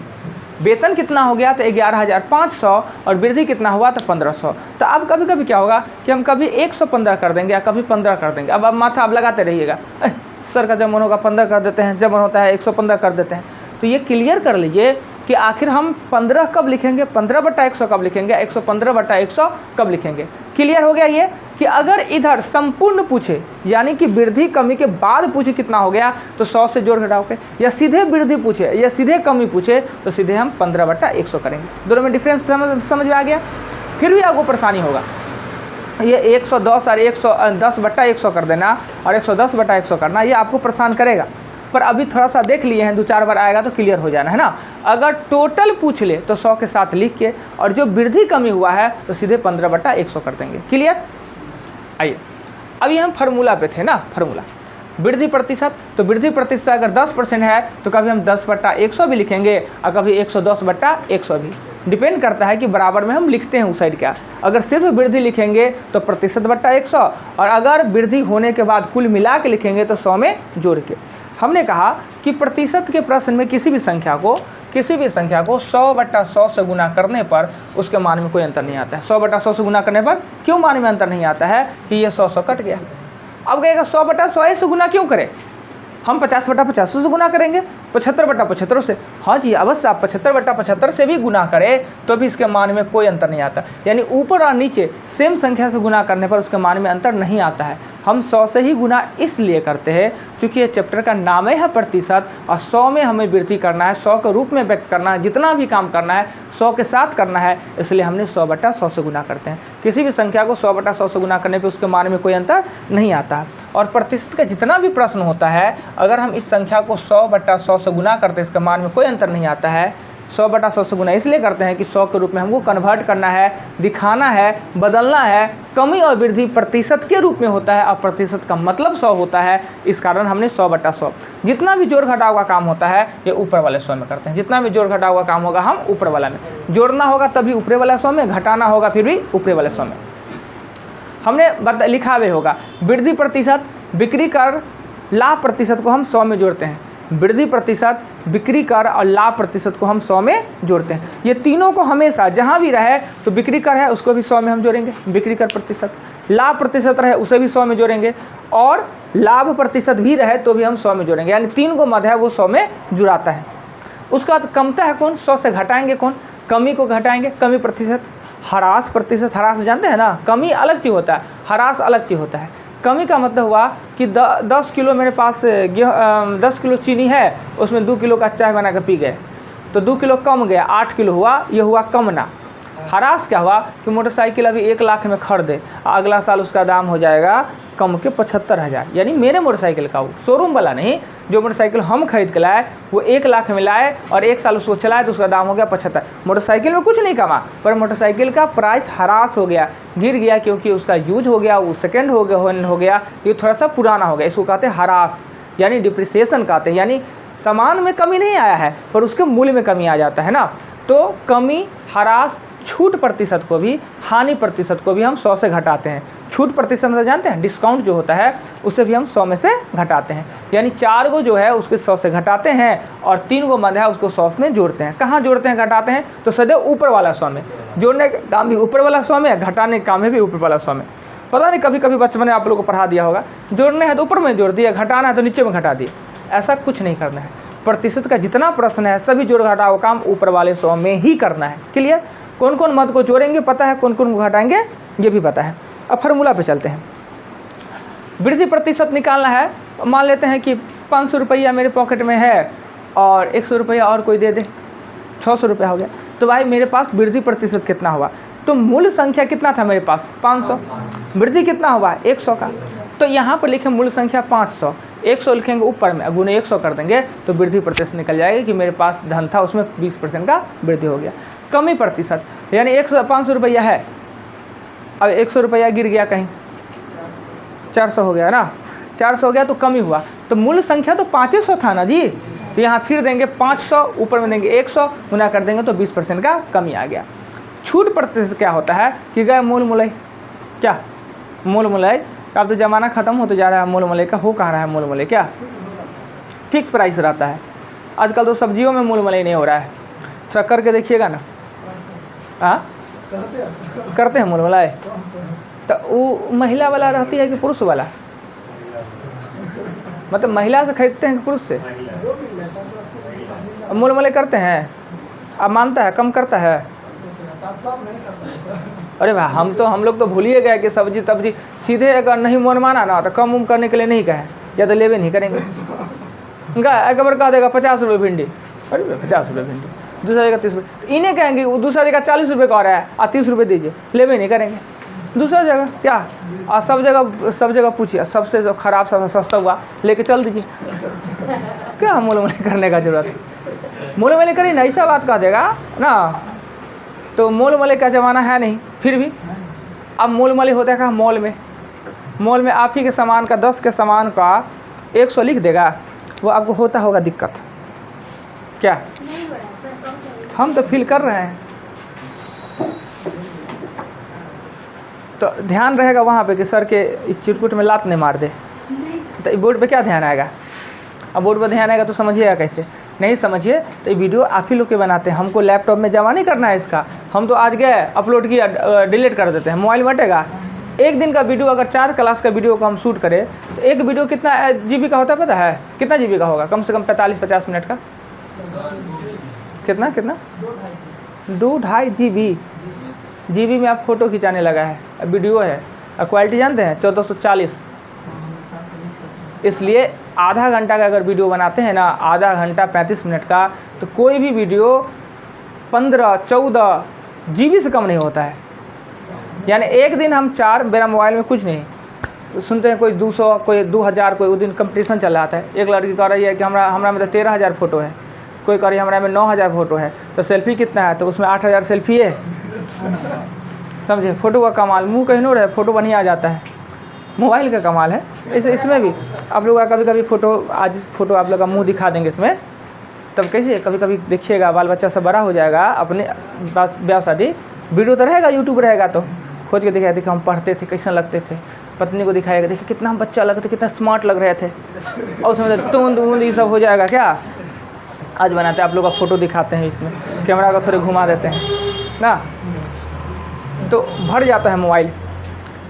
Speaker 1: वेतन कितना हो गया तो 11,500 और वृद्धि कितना हुआ तो 1500। तो अब कभी कभी क्या होगा कि हम कभी 115 कर देंगे या कभी 15 कर देंगे। अब माथा आप लगाते रहिएगा, सर का जब मन होगा 15 कर देते हैं, जब मन होता है 115 कर देते हैं। तो ये क्लियर कर लीजिए कि आखिर हम 15 कब लिखेंगे, 15 बट्टा 100 कब लिखेंगे, 115 बट्टा 100 कब लिखेंगे। क्लियर हो गया ये कि अगर इधर संपूर्ण पूछे यानी कि वृद्धि कमी के बाद पूछे कितना हो गया तो 100 से जोड़ घटाओ के, या सीधे वृद्धि पूछे या सीधे कमी पूछे तो सीधे हम 15 बट्टा 100 करेंगे। दोनों में डिफरेंस समझ में आ गया। फिर भी आपको परेशानी होगा, ये 110 और 110 बट्टा 100 कर देना और 110 बट्टा 100 करना, ये आपको परेशान करेगा। पर अभी थोड़ा सा देख लिए हैं, 2-4 बार आएगा तो क्लियर हो जाना है ना। अगर टोटल पूछ ले तो 100 के साथ लिख के, और जो वृद्धि कमी हुआ है तो सीधे 15 बट्टा 100 कर देंगे। क्लियर? आइए अभी हम फार्मूला पे थे ना। वृद्धि प्रतिशत, तो वृद्धि प्रतिशत अगर 10% है तो कभी हम 10/100 भी लिखेंगे और कभी 110/100 भी, डिपेंड करता है कि बराबर में हम लिखते हैं उस साइड क्या। अगर सिर्फ वृद्धि लिखेंगे तो प्रतिशत/100, और अगर वृद्धि होने के बाद कुल मिला के लिखेंगे तो 100 में जोड़ के। हमने कहा कि प्रतिशत के प्रश्न में किसी भी संख्या को 100/100 से गुना करने पर उसके मान में कोई अंतर नहीं आता है। 100/100 से गुना करने पर क्यों मान में अंतर नहीं आता है कि ये 100 कट गया। अब कहेगा 100/100 से गुना क्यों करें, हम 50/50 से गुना करेंगे, 75/75 से। हाँ जी, अवश्य आप 75/75 से भी गुना करें तो भी इसके मान में कोई अंतर नहीं आता। यानी ऊपर और नीचे सेम संख्या से गुना करने पर उसके मान में अंतर नहीं आता है। हम 100 से ही गुना इसलिए करते हैं क्योंकि ये चैप्टर का नाम है प्रतिशत, और 100 में हमें वृद्धि करना है, 100 के रूप में व्यक्त करना है, जितना भी काम करना है 100 के साथ करना है, इसलिए हमने 100/100 से गुना करते हैं। किसी भी संख्या को 100/100 से गुना करने पे उसके मान में कोई अंतर नहीं आता। और प्रतिशत का जितना भी प्रश्न होता है, अगर हम इस संख्या को 100/100 से गुना करते हैं इसके मान में कोई अंतर नहीं आता है। 100/100 से गुना इसलिए करते हैं कि 100 के रूप में हमको कन्वर्ट करना है, दिखाना है, बदलना है। कमी और वृद्धि प्रतिशत के रूप में होता है और प्रतिशत का मतलब 100 होता है, इस कारण हमने 100/100। जितना भी जोड़ घटाव का काम होता है ये ऊपर वाले 100 में करते हैं। जितना भी जोड़ घटाव का काम होगा हम ऊपर वाला में, जोड़ना होगा तभी ऊपरे वाला 100 में, घटाना होगा फिर भी ऊपरे वाले 100 में। हमने लिखा हुआ होगा वृद्धि प्रतिशत, बिक्री कर, लाभ प्रतिशत को हम 100 में जोड़ते हैं। वृद्धि प्रतिशत, बिक्री कर और लाभ प्रतिशत को हम 100 में जोड़ते हैं। ये तीनों को हमेशा जहाँ भी रहे तो बिक्री कर है उसको भी 100 में हम जोड़ेंगे, बिक्री कर प्रतिशत। लाभ प्रतिशत रहे उसे भी 100 में जोड़ेंगे, और लाभ प्रतिशत भी रहे तो भी हम 100 में जोड़ेंगे। यानी 3 को मध्य है वो 100 में जुड़ाता है। उसके बाद कमता है कौन, 100 से घटाएंगे कौन, कमी को घटाएंगे, कमी प्रतिशत। ह्रास प्रतिशत, ह्रास जानते हैं ना, कमी अलग चीज़ होता है, ह्रास अलग चीज़ होता है। कमी का मतलब हुआ कि 10 किलो मेरे पास 10 किलो चीनी है, उसमें 2 किलो का चाय बना कर पी गए तो 2 किलो कम गया, 8 किलो हुआ, ये हुआ कमना। ह्रास क्या हुआ कि मोटरसाइकिल अभी 1 लाख में खरीदे, अगला साल उसका दाम हो जाएगा कम के 75,000। यानी मेरे मोटरसाइकिल का, वो शोरूम वाला नहीं, जो मोटरसाइकिल हम खरीद के लाए वो 1 लाख में लाए और 1 साल उसको चलाए तो उसका दाम हो गया 75। मोटरसाइकिल में कुछ नहीं कमा, पर मोटरसाइकिल का प्राइस ह्रास हो गया, गिर गया, क्योंकि उसका यूज हो गया, वो सेकेंड हो गया, ये थोड़ा सा पुराना हो गया। इसको कहते हैं ह्रास, यानी डिप्रिसिएशन कहते हैं। यानी सामान में कमी नहीं आया है पर उसके मूल्य में कमी आ जाता है ना। तो कमी, ह्रास, छूट प्रतिशत को भी, हानि प्रतिशत को भी हम 100 से घटाते हैं। छूट प्रतिशत मतलब जानते हैं, डिस्काउंट जो होता है उसे भी हम 100 में से घटाते हैं। यानी 4 को जो है उसके 100 से घटाते हैं और 3 को मध्य है उसको 100 में जोड़ते हैं। कहाँ जोड़ते हैं, घटाते हैं, तो सदैव ऊपर वाला 100 में। जोड़ने का काम भी ऊपर वाला 100 में, घटाने का काम है भी ऊपर वाला 100 में। पता नहीं कभी कभी बचपन में आप लोगों को पढ़ा दिया होगा, जोड़ने है तो ऊपर में जोड़ दिया, घटाना है तो नीचे में घटा दिए। ऐसा कुछ नहीं करना है। प्रतिशत का जितना प्रश्न है सभी जोड़ घटाव काम ऊपर वाले 100 में ही करना है। क्लियर? कौन कौन मद को जोड़ेंगे पता है, कौन कौन को घटाएंगे ये भी पता है। अब फार्मूला पे चलते हैं। वृद्धि प्रतिशत निकालना है। मान लेते हैं कि 500 रुपया मेरे पॉकेट में है और 100 रुपया और कोई दे दे, 600 रुपया हो गया। तो भाई मेरे पास वृद्धि प्रतिशत कितना हुआ, तो मूल संख्या कितना था मेरे पास 500, वृद्धि कितना हुआ 100 का। तो यहाँ पर लिखें मूल संख्या 500, 100 लिखेंगे ऊपर में, गुने 100 कर देंगे तो वृद्धि प्रतिशत निकल जाएगा कि मेरे पास धन था उसमें 20% का वृद्धि हो गया। कमी प्रतिशत यानी 500 रुपया है, अब 100 रुपया गिर गया कहीं, 400 हो गया ना, 400 हो गया तो कमी हुआ। तो मूल संख्या तो 500 था ना जी, तो यहाँ फिर देंगे 500, ऊपर में देंगे 100, गुना कर देंगे तो 20% का कमी आ गया। छूट प्रतिशत क्या होता है कि गए मूल मूल्य, क्या मूल मूल्य, अब तो ज़माना ख़त्म होते जा रहा है मूल मूल्य का, हो कहाँ रहा है मूल मूल्य, क्या फिक्स प्राइस रहता है। आजकल तो सब्जियों में मूल मूल्य नहीं हो रहा है, थोड़ा करके देखिएगा ना। हाँ करते हैं मूल मूल्य, तो वो महिला वाला रहती है कि पुरुष वाला, मतलब महिला से खरीदते हैं कि पुरुष से, मूल मूल्य करते हैं। अब मानता है कम करता है, अरे भाई हम लोग तो भूलिए गए कि सब्जी तब्जी सीधे अगर नहीं मन माना ना तो कम करने के लिए नहीं कहे, या तो लेवे नहीं करेंगे। उनका एक बार कह देगा 50 रुपये भिंडी, अरे 50 रुपये भिंडी, दूसरा जगह 30 रुपये, तो इन्हें कहेंगे वो दूसरा जगह 40 रुपये कह रहा है और 30 रुपये दीजिए, लेवे नहीं करेंगे। दूसरा जगह क्या, और सब जगह पूछिए सबसे जो खराब सब सस्ता हुआ लेके चल दीजिए। क्या मूल मूल्य करने का जरूरत, मूल मूल्य करिए ना, ऐसा बात कह देगा ना। तो मूल मूल्य का ज़माना है नहीं, फिर भी अब मूल मूल्य होता है मॉल में आप ही के सामान का 10 के सामान का 100 लिख देगा, वो आपको होता होगा दिक्कत क्या? हम तो फील कर रहे हैं। तो ध्यान रहेगा वहाँ पे कि सर के इस चिरकुट में लात नहीं मार दे, तो बोर्ड पे क्या ध्यान आएगा? अब बोर्ड पर ध्यान आएगा तो समझिएगा कैसे? नहीं समझिए तो ये वीडियो आप ही लोग के बनाते हैं, हमको लैपटॉप में जमा नहीं करना है इसका। हम तो आज गए अपलोड किया, डिलीट कर देते हैं, मोबाइल में हटेगा। एक दिन का वीडियो अगर 4 क्लास का वीडियो को हम शूट करें तो एक वीडियो कितना GB का होता है पता है? कितना GB का होगा? कम से कम 45-50 मिनट का। कितना 2-2.5 GB में आप फ़ोटो खिंचाने लगा है, वीडियो है। और क्वालिटी जानते हैं 1440। इसलिए आधा घंटा का अगर वीडियो बनाते हैं ना, आधा घंटा 35 मिनट का, तो कोई भी वीडियो 15-14 GB से कम नहीं होता है। यानी एक दिन हम 4, मेरा मोबाइल में कुछ नहीं, सुनते हैं कोई 200, कोई 2000, कोई उस दिन कंपटीशन चल रहा था। एक लड़की कह रही है कि हमरा में तो 13,000 फ़ोटो है, कोई कह रही है हमरा में 9,000 फ़ोटो है। तो सेल्फी कितना है? तो उसमें 8,000 सेल्फी है। समझे? फ़ोटो का कमाल, मुँह कहीं नहीं रहे, फ़ोटो बढ़िया आ जाता है। मोबाइल का कमाल है। इसमें भी आप लोग का कभी फ़ोटो, आज फ़ोटो आप लोग का मुँह दिखा देंगे इसमें, तब कैसे कभी देखिएगा, बाल बच्चा सब बड़ा हो जाएगा, अपने पास ब्याह शादी वीडियो तो रहेगा, यूट्यूब रहेगा, तो खोज के दिखाया, देखिए हम पढ़ते थे, कैसे लगते थे। पत्नी को दिखाएगा, देखिए कितना हम बच्चा लगते थे, कितना स्मार्ट लग रहे थे। और उसमें तूंद ये सब हो जाएगा क्या? आज बनाते हैं आप लोग का फ़ोटो दिखाते हैं, इसमें कैमरा को थोड़े घुमा देते हैं ना, तो भर जाता है मोबाइल।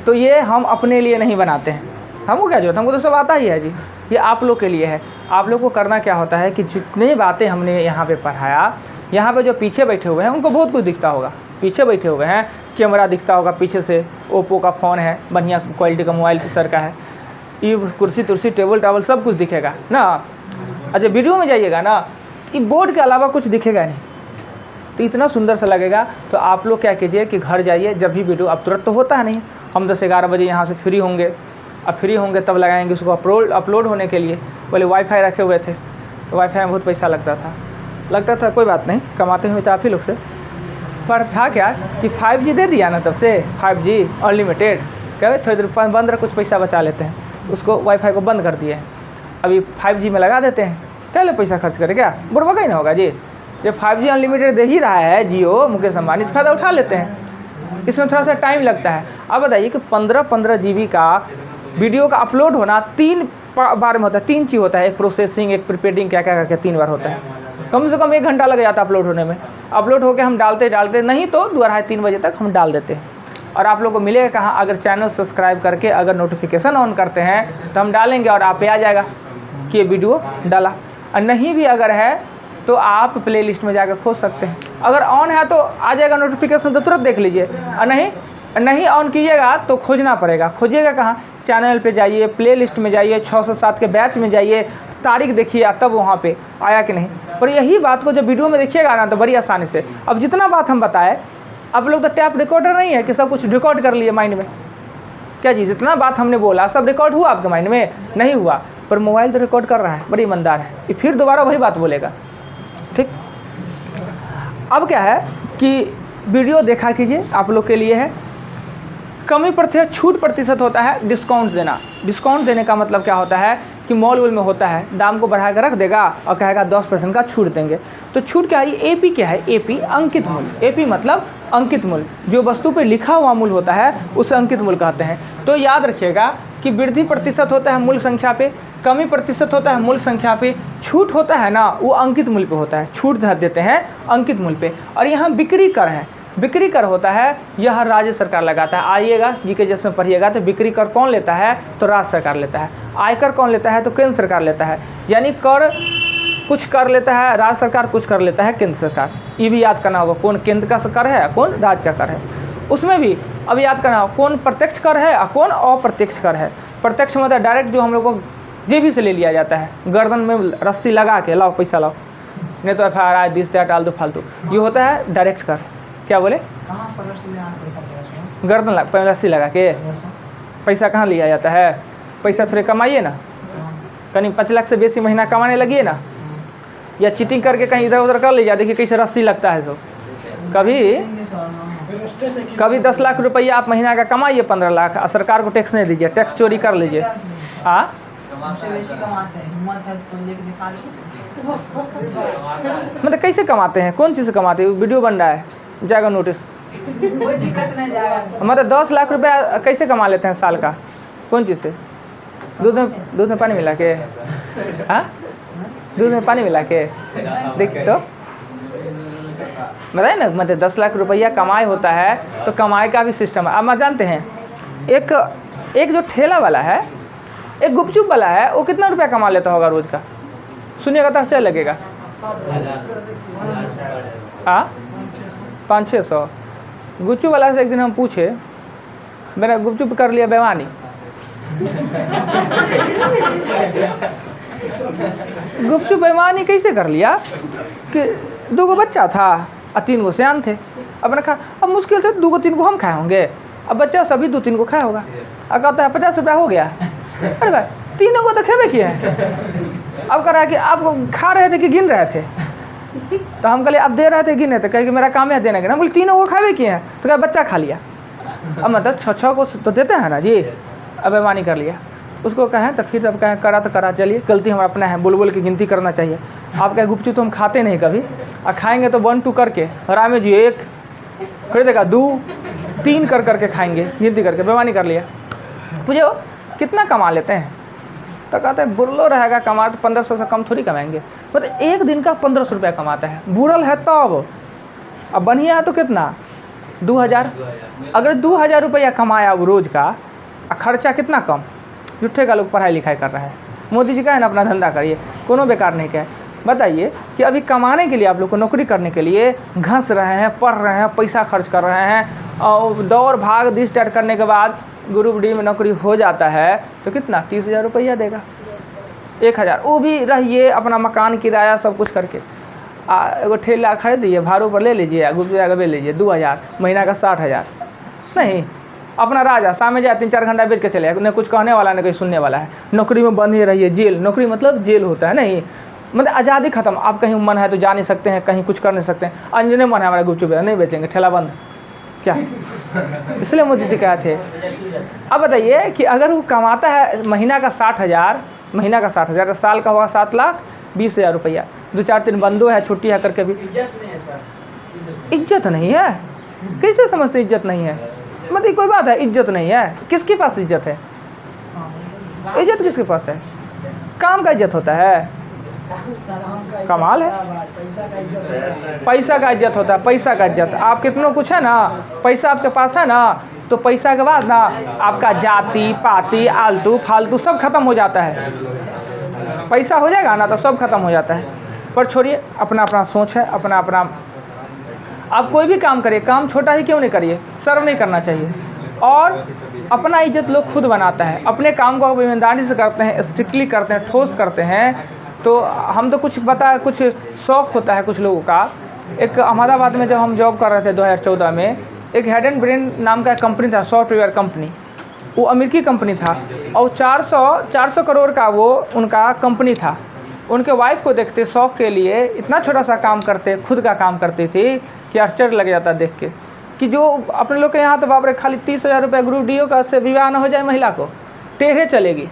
Speaker 1: तो ये हम अपने लिए नहीं बनाते हैं, हमको क्या जरूरत, हमको तो सब आता ही है जी। ये आप लोग के लिए है। आप लोग को करना क्या होता है कि जितने बातें हमने यहाँ पे पढ़ाया, यहाँ पे जो पीछे बैठे हुए हैं उनको बहुत कुछ दिखता होगा। पीछे बैठे हुए हैं, कैमरा दिखता होगा पीछे से, ओप्पो का फ़ोन है, बढ़िया क्वालिटी का मोबाइल सर का है, ये कुर्सी तुर्सी टेबल टावल सब कुछ दिखेगा ना। अच्छा वीडियो में जाइएगा ना, ये बोर्ड के अलावा कुछ दिखेगा नहीं, तो इतना सुंदर सा लगेगा। तो आप लोग क्या कीजिए कि घर जाइए, जब भी वीडियो, अब तुरंत तो होता है नहीं, हम 10-11 बजे यहाँ से फ्री होंगे, अब फ्री होंगे तब लगाएंगे उसको अपलोड होने के लिए। पहले वाईफाई रखे हुए थे, तो वाईफाई में बहुत पैसा लगता था, कोई बात नहीं, कमाते हुए तो आप ही लोग से। पर था क्या कि 5G दे दिया ना, तब से 5G अनलिमिटेड, क्या थोड़ी देर बंद कुछ पैसा बचा लेते हैं, उसको वाईफाई को बंद कर दिए हैं। अभी 5G में लगा देते हैं, क्या ले पैसा खर्च करें, क्या बुढ़वा का ही ना होगा जी। जब 5G अनलिमिटेड दे ही रहा है जियो, मुकेश अंबानी, तो फ़ायदा उठा लेते हैं। इसमें थोड़ा सा टाइम लगता है। अब बताइए कि 15-15 GB का वीडियो का अपलोड होना 3 बार में होता है, 3 चीज़ होता है, एक प्रोसेसिंग, एक प्रिपेयरिंग, क्या क्या करके 3 बार होता है। कम से कम 1 घंटा लग जाता है अपलोड होने में। अपलोड होकर हम डालते नहीं तो 2-2:30-3 बजे तक हम डाल देते हैं। और आप लोगों को मिलेगा कहाँ? अगर चैनल सब्सक्राइब करके अगर नोटिफिकेशन ऑन करते हैं तो हम डालेंगे और आप पे आ जाएगा कि ये वीडियो डाला। और नहीं भी अगर है तो आप प्लेलिस्ट में जाकर खोज सकते हैं। अगर ऑन है तो आ जाएगा नोटिफिकेशन, तो तुरंत देख लीजिए। और नहीं ऑन कीजिएगा तो खोजना पड़ेगा। खोजिएगा कहाँ? चैनल पे जाइए, प्लेलिस्ट में जाइए, 6 से 7 के बैच में जाइए, तारीख देखिए, तब वहाँ पे आया कि नहीं। पर यही बात को जब वीडियो में देखिएगा ना तो बड़ी आसानी से, अब जितना बात हम बताए, आप लोग तो टैप रिकॉर्डर नहीं है कि सब कुछ रिकॉर्ड कर लिए माइंड में, क्या जी? जितना बात हमने बोला सब रिकॉर्ड हुआ आपके माइंड में? नहीं हुआ, पर मोबाइल तो रिकॉर्ड कर रहा है, बड़ी ईमानदार है, ये फिर दोबारा वही बात बोलेगा। ठीक, अब क्या है कि वीडियो देखा कीजिए, आप लोग के लिए है। कमी प्रतिशत, छूट प्रतिशत होता है डिस्काउंट देना। डिस्काउंट देने का मतलब क्या होता है कि मॉल वॉल में होता है, दाम को बढ़ा कर रख देगा और कहेगा 10% का छूट देंगे। तो छूट क्या है? एपी क्या है? एपी अंकित मूल्य। एपी मतलब अंकित मूल्य, जो वस्तु पे लिखा हुआ मूल्य होता है उसे अंकित मूल्य कहते हैं। तो याद रखिएगा कि वृद्धि प्रतिशत होता है मूल संख्या पे, कमी प्रतिशत होता है मूल संख्या पे, छूट होता है ना वो अंकित मूल्य पे होता है, छूट देते हैं अंकित मूल्य पे। और यहाँ बिक्री कर है, बिक्री कर होता है, यह राज्य सरकार लगाता है। आइएगा जीके जिसमें पढ़िएगा तो बिक्री कर कौन लेता है? तो राज्य सरकार लेता है। आयकर कौन लेता है? तो केंद्र सरकार लेता है। यानी कर कुछ कर लेता है राज्य सरकार, कुछ कर लेता है केंद्र सरकार। ये भी याद करना होगा, कौन केंद्र का कर है, कौन राज्य का कर है। उसमें भी अब याद करना होगा कौन प्रत्यक्ष कर है और कौन अप्रत्यक्ष कर है। प्रत्यक्ष मतलब डायरेक्ट जो हम लोग को जेबी से ले लिया जाता है, गर्दन में रस्सी लगा के लाओ पैसा लाओ, नहीं तो FIR दिस दैट डाल दो फालतू, ये होता है डायरेक्ट कर। क्या बोले? गर्दन रस्सी लगा के पैसा कहाँ लिया जाता है? पैसा थोड़े कमाइए ना, कहीं 5 लाख से बेसी महीना कमाने लगिए ना, या चीटिंग करके कहीं इधर उधर कर लीजिए, देखिए कैसे रस्सी लगता है। तो कभी 10 लाख रुपया आप महीना का कमाइए, 15 लाख, और सरकार को टैक्स नहीं दीजिए, टैक्स चोरी कर लीजिए। हाँ
Speaker 2: उससे बेसी कमाते हैं, हिम्मत है तो लेके दिखा दो।
Speaker 1: मतलब कैसे कमाते हैं, कौन चीज़ से कमाते हैं? वीडियो बन रहा है, जाएगा नोटिस।
Speaker 2: कोई दिक्कत नहीं जाएगा।
Speaker 1: मतलब 10 लाख रुपया कैसे कमा लेते हैं साल का, कौन चीज़ से? दूध में पानी मिला के? हाँ, दूध में पानी मिला के देख तो बताइए ना। मतलब 10 लाख रुपया कमाई होता है तो कमाई का भी सिस्टम है। अब आप जानते हैं एक जो ठेला वाला है, एक गुपचुप वाला है, वो कितना रुपया कमा लेता होगा रोज का? सुनिएगा तो आश्चर्य लगेगा। 500-600। गुपचुप वाला से एक दिन हम पूछे, मैंने गुपचुप कर लिया बेईमानी। गुपचुप बेईमानी कैसे कर लिया कि 2 बच्चा था और 3 सियान थे। अब मैंने कहा अब मुश्किल से 2-3 हम खाए होंगे, अब बच्चा सभी 2-3 खाया होगा। अब कहता है 50 रुपया हो गया। अरे भाई 3 को तो खेबे किए हैं। अब कह रहा है कि आप खा रहे थे कि गिन रहे थे? तो हम कहले आप दे रहे थे गिन रहे थे, कहे कि मेरा काम है देने का। बोले 3 को खावे किए हैं, तो कहे बच्चा खा लिया। अब मतलब 6 को तो देते हैं ना जी। अब बेईमानी कर लिया उसको कहें तो फिर अब कहें करा तो करा, चलिए गलती हमारा अपना है, बोल की गिनती करना चाहिए। आप कहें गुपचुप तो हम खाते नहीं कभी, और खाएंगे तो 1-2 करके, रामे जी 1 खरीदेगा 2 3 करके खाएंगे, गिनती करके। बेईमानी कर लिया। पूछो कितना कमा लेते हैं? तो कहते हैं बुरलो रहेगा कमा तो 1500 से कम थोड़ी कमाएंगे। मतलब एक दिन का 1500 रुपया कमाता है। बुरल है तब, अब बढ़िया है तो कितना? 2000। अगर 2000 रुपया कमाया वो रोज़ का, खर्चा कितना कम। जुट्ठे का लोग पढ़ाई लिखाई कर रहा है। मोदी जी का है ना अपना धंधा करिए, कोनो बेकार नहीं कहे। बताइए कि अभी कमाने के लिए आप लोग को, नौकरी करने के लिए घस रहे हैं, पढ़ रहे हैं, पैसा खर्च कर रहे हैं, और दौड़ भाग दी स्टार्ट करने के बाद ग्रुप डी में नौकरी हो जाता है तो कितना? 30,000 रुपया देगा। 1000 वो भी रहिए अपना मकान किराया सब कुछ करके। एगो ठेला खरीदिए, भाड़ों पर ले लीजिए, गुप्त जगह बेच लीजिए, 2000 महीना का 60,000। नहीं, अपना राजा सामने जाए 3-4 घंटा बेच के चले, न कुछ कहने वाला न कोई सुनने वाला है। नौकरी में बंद ही रहिए, जेल। नौकरी मतलब जेल होता है। नहीं मतलब आज़ादी खत्म। आप कहीं मन है तो जा नहीं सकते हैं, कहीं कुछ कर नहीं सकते हैं। अंजने मन है हमारा गुपचुप नहीं बेचेंगे, ठेला बंद क्या? इसलिए मोदी जी कहे थे। अब बताइए कि अगर वो कमाता है महीना का 60,000, महीना का 60,000, साल का होगा 7,20,000 रुपया। 2-4-3 बंदो है, छुट्टी है करके भी इज्जत नहीं है। कैसे समझते इज्जत नहीं है? मतलब कोई बात है, इज्जत नहीं है। किसके पास इज्जत है? इज्जत किसके पास है? काम का इज्जत होता है। कमाल है। पैसा का इज्जत होता है, पैसा का इज्जत। आप कितनों कुछ है ना, पैसा आपके पास है ना, तो पैसा के बाद ना आपका जाति पाति आलतू फालतू सब खत्म हो जाता है। पैसा हो जाएगा ना तो सब खत्म हो जाता है। पर छोड़िए, अपना अपना सोच है, अपना अपना। आप कोई भी काम करिए, काम छोटा ही क्यों नहीं करिए, शर्म नहीं करना चाहिए। और अपना इज्जत लोग खुद बनाता है। अपने काम को ईमानदारी से करते हैं, स्ट्रिक्टली करते हैं, ठोस करते हैं। तो हम तो कुछ कुछ शौक़ होता है कुछ लोगों का। एक अहमदाबाद में जब हम जॉब कर रहे थे 2014 में, एक हेड एंड ब्रेन नाम का कंपनी था, सॉफ्टवेयर कंपनी। वो अमेरिकी कंपनी था और 400 करोड़ का वो उनका कंपनी था। उनके वाइफ को देखते, शौक़ के लिए इतना छोटा सा काम करते, खुद का काम करती थी कि आश्चर्य लग जाता देख के कि जो अपने लोग के यहाँ तो बाप रे खाली 30,000 रुपये ग्रुप डी का से विवाह न हो जाए महिला को, टेढ़े चलेगी।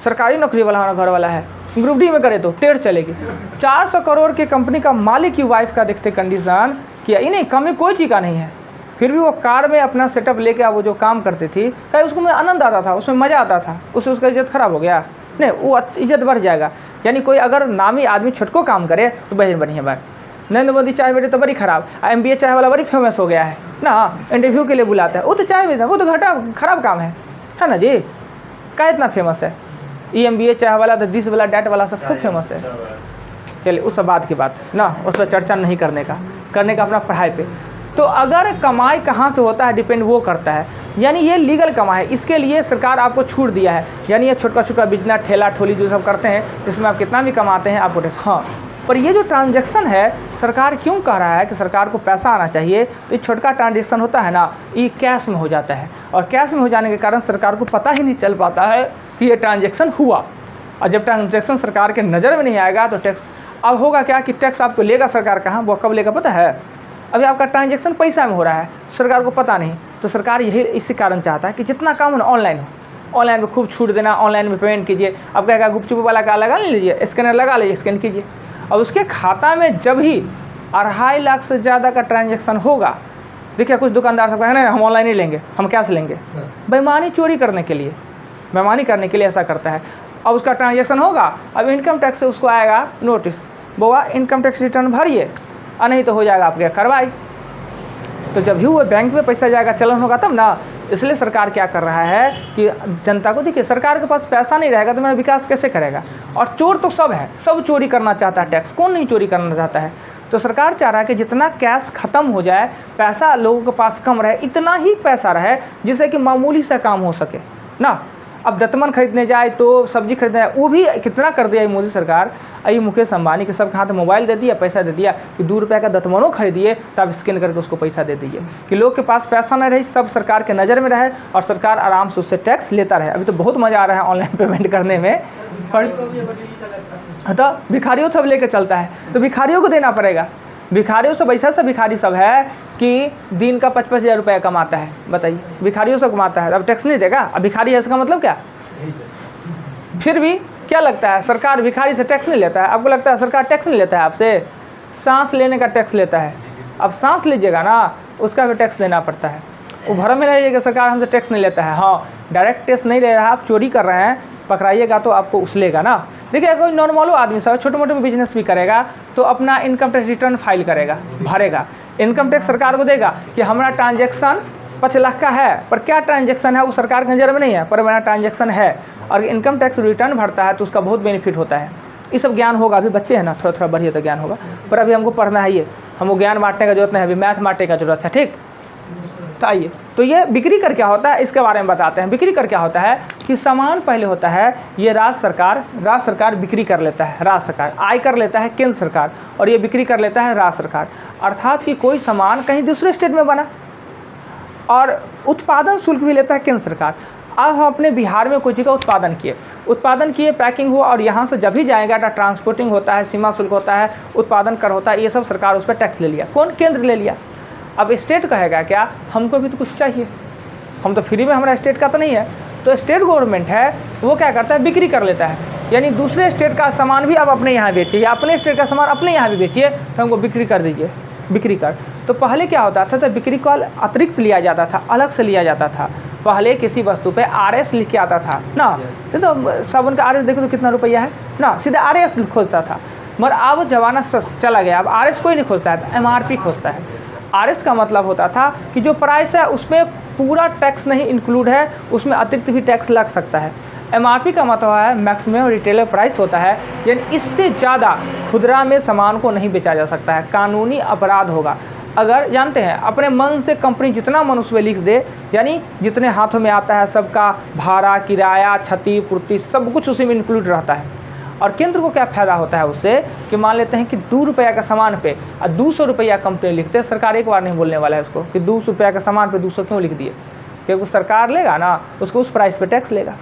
Speaker 1: सरकारी नौकरी वाला हमारा घर वाला है, ग्रुप डी में करे तो टेढ़ चलेगी। 400 करोड़ की कंपनी का मालिक की वाइफ का देखते कंडीशन किया ही नहीं, कमी कोई चीज़ का नहीं है। फिर भी वो कार में अपना सेटअप लेके वो जो काम करती थी, कहीं उसको में आनंद आता था, उसमें मज़ा आता था। उससे उसका इज्जत खराब हो गया? नहीं, वो इज्जत बढ़ जाएगा। यानी कोई अगर नामी आदमी छोटको काम करे तो बढ़िया बात। नरेंद्र मोदी चाय बेटे तो बड़ी खराब, MBA चाय वाला बड़ी फेमस हो गया है ना, इंटरव्यू के लिए बुलाता है। वो तो चाय बेचना, वो तो घाटा खराब काम है ना जी। क्या इतना फेमस है? MBA चाय वाला तो 10 वाला डैट वाला सब खूब फेमस है। चलिए उस बात की बात ना, उस पर चर्चा नहीं करने का अपना पढ़ाई पे। तो अगर कमाई कहाँ से होता है डिपेंड वो करता है। यानी ये लीगल कमाई है, इसके लिए सरकार आपको छूट दिया है। यानी ये छोटा बिजनेस ठेला ठोली जो सब करते हैं, इसमें आप कितना भी कमाते हैं आपको टैक्स। हाँ, पर ये जो ट्रांजैक्शन है, सरकार क्यों कह रहा है कि सरकार को पैसा आना चाहिए, तो ये छोटका ट्रांजैक्शन होता है ना, ये कैश में हो जाता है। और कैश में हो जाने के कारण सरकार को पता ही नहीं चल पाता है कि ये ट्रांजैक्शन हुआ। और जब ट्रांजैक्शन सरकार के नज़र में नहीं आएगा तो टैक्स अब होगा क्या कि टैक्स आपको लेगा सरकार कहाँ, वो कब लेगा पता है? अभी आपका ट्रांजैक्शन पैसा में हो रहा है, सरकार को पता नहीं। तो सरकार यही इसी कारण चाहता है कि जितना काम हो ना ऑनलाइन हो। ऑनलाइन में खूब छूट देना, ऑनलाइन में पेमेंट कीजिए। अब कहेगा गुपचुप वाला का लगा नहीं लीजिए, स्कैनर लगा लीजिए, स्कैन कीजिए। अब उसके खाता में जब ही 2.5 लाख से ज़्यादा का ट्रांजैक्शन होगा, देखिए कुछ दुकानदार सब कहना हम ऑनलाइन ही लेंगे, हम कैश लेंगे, बेईमानी चोरी करने के लिए, बेईमानी करने के लिए ऐसा करता है। अब उसका ट्रांजैक्शन होगा, अब इनकम टैक्स से उसको आएगा नोटिस, बोआ इनकम टैक्स रिटर्न भरिए, और नहीं तो हो जाएगा आपके कार्रवाई। तो जब भी वो बैंक में पैसा जाएगा, चलन होगा तब ना। इसलिए सरकार क्या कर रहा है कि जनता को, देखिए सरकार के पास पैसा नहीं रहेगा तो मेरा विकास कैसे करेगा। और चोर तो सब है, सब चोरी करना चाहता है टैक्स, कौन नहीं चोरी करना चाहता है। तो सरकार चाह रहा है कि जितना कैश ख़त्म हो जाए, पैसा लोगों के पास कम रहे, इतना ही पैसा रहे जिससे कि मामूली सा काम हो सके ना। अब दतमन खरीदने जाए तो सब्जी खरीदने जाए, वो भी कितना कर दिया मोदी सरकार। ये मुकेश अंबानी के सब हाथ में मोबाइल दे दिया, पैसा दे दिया कि 2 रुपये का दतमनों खरीदिए तो आप स्कैन करके उसको पैसा दे दीजिए, कि लोग के पास पैसा न रहे, सब सरकार के नज़र में रहे और सरकार आराम से उससे टैक्स लेता रहे। अभी तो बहुत मज़ा आ रहा है ऑनलाइन पेमेंट करने में। तो भिखारियों सब लेके चलता है, तो भिखारियों को देना पड़ेगा। भिखारियों सब ऐसा सा भिखारी सब है कि दिन का 55 हज़ार रुपये कमाता है, बताइए, भिखारियों सब कमाता है, अब टैक्स नहीं देगा। अब भिखारी है इसका मतलब क्या? फिर भी क्या लगता है सरकार भिखारी से टैक्स नहीं लेता है? आपको लगता है सरकार टैक्स नहीं लेता है आपसे? सांस लेने का टैक्स लेता है। अब सांस लीजिएगा ना, उसका भी टैक्स देना पड़ता है। वो भरम में रहिए कि सरकार हमसे टैक्स नहीं लेता है। हाँ, डायरेक्ट टैक्स नहीं ले रहा है, आप चोरी कर रहे हैं, पकड़ाइएगा तो आपको उछलेगा ना। देखिए कोई नॉर्मलो आदमी सब छोटे मोटे बिजनेस भी करेगा तो अपना इनकम टैक्स रिटर्न फाइल करेगा, भरेगा, इनकम टैक्स सरकार को देगा कि हमारा ट्रांजैक्शन 5 लाख का है, पर क्या ट्रांजैक्शन है वो सरकार के नज़र में नहीं है, पर मेरा ट्रांजैक्शन है। और इनकम टैक्स रिटर्न भरता है तो उसका बहुत बेनिफिट होता है। ये सब ज्ञान होगा, अभी बच्चे हैं ना, थोड़ा थोड़ा बढ़िए तो ज्ञान होगा, पर अभी हमको पढ़ना है, ये हमको ज्ञान बांटने का जरूरत नहीं है, अभी मैथ बांटने का जरूरत है। ठीक, तो आइए, तो ये बिक्री कर क्या होता है इसके बारे में बताते हैं। बिक्री कर क्या होता है कि सामान पहले होता है, ये राज्य सरकार बिक्री कर लेता है, राज्य सरकार आय कर लेता है केंद्र सरकार, और ये बिक्री कर लेता है राज्य सरकार। अर्थात कि कोई सामान कहीं दूसरे स्टेट में बना और उत्पादन शुल्क भी लेता है केंद्र सरकार। अब हम अपने बिहार में कोई चीज़ का उत्पादन किए, पैकिंग हुआ, और यहाँ से जब भी जाएगा ट्रांसपोर्टिंग होता है, सीमा शुल्क होता है, उत्पादन कर होता है, ये सब सरकार उस पर टैक्स ले लिया। कौन? केंद्र ले लिया। अब स्टेट कहेगा क्या, हमको भी तो कुछ चाहिए, हम तो फ्री में, हमारा स्टेट का तो नहीं है। तो स्टेट गवर्नमेंट है वो क्या करता है, बिक्री कर लेता है, यानी दूसरे स्टेट का सामान भी आप अपने यहाँ बेचिए, या अपने स्टेट का सामान अपने यहाँ भी बेचिए, तो हमको बिक्री कर दीजिए, बिक्री कर। तो पहले क्या होता था, तो बिक्री का अतिरिक्त लिया जाता था, अलग से लिया जाता था। पहले किसी वस्तु पे RS लिख के आता था ना, तो साबुन का RS देखो तो कितना रुपया है ना, सीधा RS खोजता था। मगर अब जमाना चला गया, अब RS कोई नहीं खोजता है, MRP खोजता है। RS का मतलब होता था कि जो प्राइस है उसमें पूरा टैक्स नहीं इंक्लूड है, उसमें अतिरिक्त भी टैक्स लग सकता है। MRP का मतलब है मैक्सिमम रिटेलर प्राइस होता है, यानी इससे ज़्यादा खुदरा में सामान को नहीं बेचा जा सकता है, कानूनी अपराध होगा। अगर जानते हैं अपने मन से कंपनी जितना मन उसमें लिख दे, यानी जितने हाथों में आता है सबका भाड़ा, किराया, क्षतिपूर्ति सब कुछ उसी में इंक्लूड रहता है। और केंद्र को क्या फ़ायदा होता है उससे कि मान लेते हैं कि 2 रुपया का सामान पे 200 रुपया कंपनी लिखते हैं, सरकार एक बार नहीं बोलने वाला है उसको कि 200 रुपया का सामान पे 200 क्यों लिख दिए, क्योंकि सरकार लेगा ना उसको, उस प्राइस पे टैक्स लेगा,